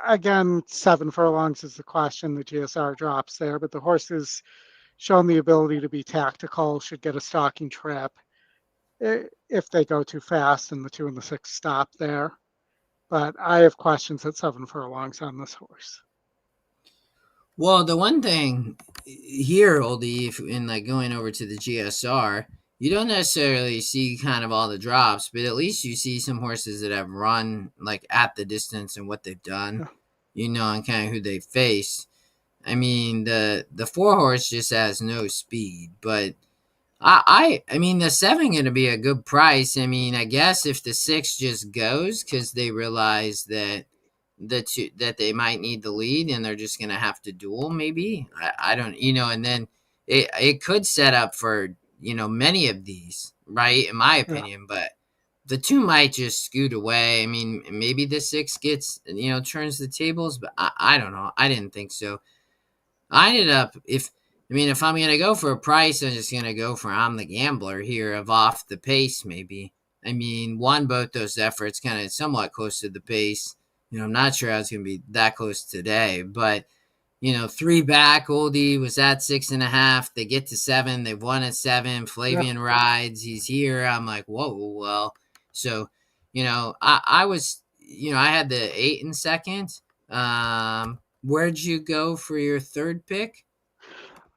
again, 7 furlongs is the question. The GSR drops there, but the horse has shown the ability to be tactical, should get a stalking trip if they go too fast and the 2 and the 6 stop there. But I have questions at 7 furlongs on this horse. Well, the one thing here, Oldie, if in like going over to the GSR, you don't necessarily see kind of all the drops, but at least you see some horses that have run like at the distance and what they've done, Yeah. And kind of who they face. I mean, the 4 horse just has no speed, but I mean the 7 going to be a good price. I mean, I guess if the 6 just goes because they realize that that they might need the lead and they're just going to have to duel, maybe. I don't, and then it could set up for many of these, right? In my Yeah. opinion, but the 2 might just scoot away. I mean, maybe the 6 gets turns the tables, but I don't know. I didn't think so. I ended up if I'm gonna go for a price, I'm just gonna go for I'm the gambler here of off the pace maybe. I mean, won both those efforts kind of somewhat close to the pace. I'm not sure I was gonna be that close today, but 3 back, Oldie was at 6.5. They get to 7. They've won at 7. Yeah. Flavian rides. He's here. I'm like, whoa, well. So, I was, I had the 8 in second. Where'd you go for your third pick?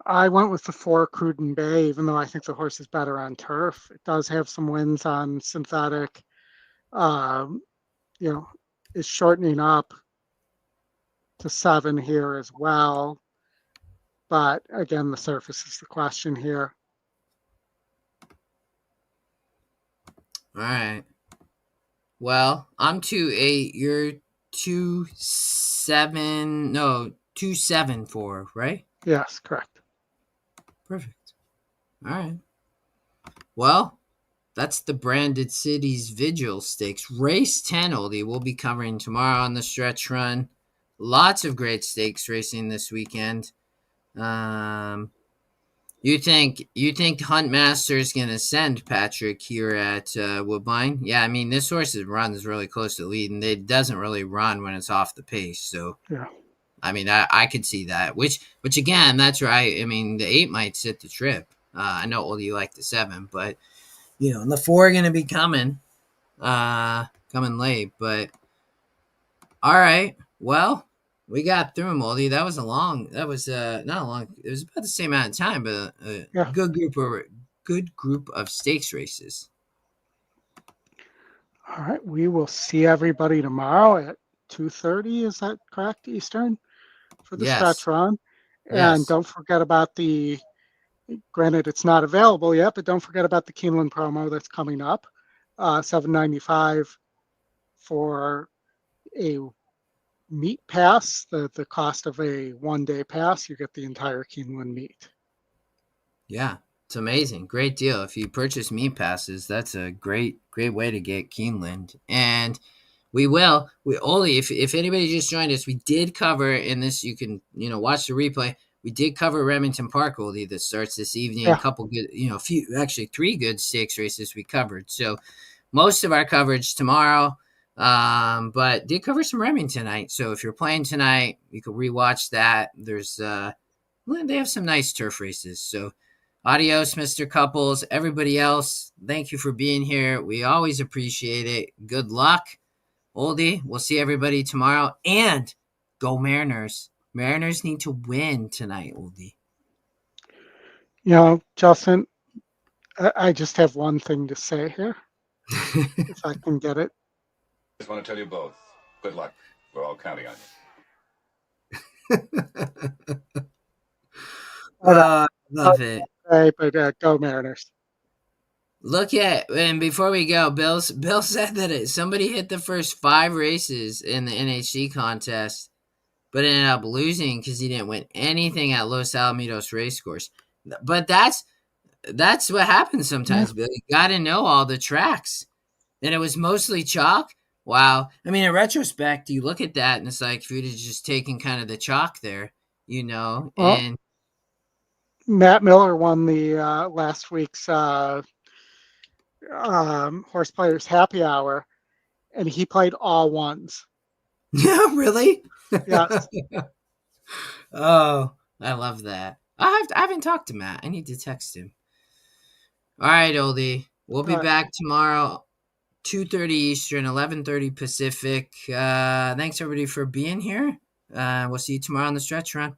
I went with the 4 Cruden Bay, even though I think the horse is better on turf. It does have some wins on synthetic. Um, you know, is shortening up to 7 here as well. But again, the surface is the question here. All right. Well, I'm 2-8. You're 2-7. No, 2-7-4, right? Yes, correct. Perfect. All right. Well, That's the Branded Cities Vigil Stakes. Race 10, Oldie, we'll be covering tomorrow on the stretch run. Lots of great stakes racing this weekend. You think Huntmaster is going to send Patrick here at Woodbine? Yeah, I mean, this horse runs really close to lead, and it doesn't really run when it's off the pace. So, Yeah. I mean, I could see that. Which again, that's right. I mean, the 8 might sit the trip. I know Oldie you like the 7, but and the 4 are going to be coming late. But all right, well, we got through them, Oldie. That was not a long. It was about the same amount of time, but a Yeah. good group of stakes races. All right. We will see everybody tomorrow at 2:30. Is that correct, Eastern, for the stretch Yes, run? And yes, don't forget about granted, it's not available yet, but don't forget about the Keeneland promo that's coming up. $7.95 for a meet pass, the cost of a 1-day pass. You get the entire Keeneland meet. yeah. It's amazing. Great deal. If you purchase meet passes, that's a great way to get Keeneland. And we only if anybody just joined us, we did cover in this. You can watch the replay. We did cover Remington Park, Oldie, that starts this evening. A Yeah. couple good, actually 3 good stakes races we covered. So most of our coverage tomorrow, but did cover some Remington tonight. So if you're playing tonight, you can rewatch that. They have some nice turf races. So adios, Mr. Couples. Everybody else, thank you for being here. We always appreciate it. Good luck. Oldie, we'll see everybody tomorrow. And go Mariners. Mariners need to win tonight, Oldie. Justin, I just have one thing to say here, if I can get it. I just want to tell you both, good luck. We're all counting on I love it. Hey, but go Mariners. And before we go, Bill said that somebody hit the first 5 races in the NHC contest, but ended up losing because he didn't win anything at Los Alamitos Racecourse. But that's what happens sometimes, Yeah. Bill. You got to know all the tracks. And it was mostly chalk. Wow. I mean, in retrospect, you look at that and it's like if you'd have just taken kind of the chalk there, Well, and Matt Miller won the last week's Horse Players Happy Hour, and he played all ones. yeah, really? Yes. Oh, I love that. I haven't talked to Matt. I need to text him. All right, Oldie. We'll be back tomorrow, 2:30 Eastern, 11:30 Pacific. Thanks everybody for being here. We'll see you tomorrow on the stretch run.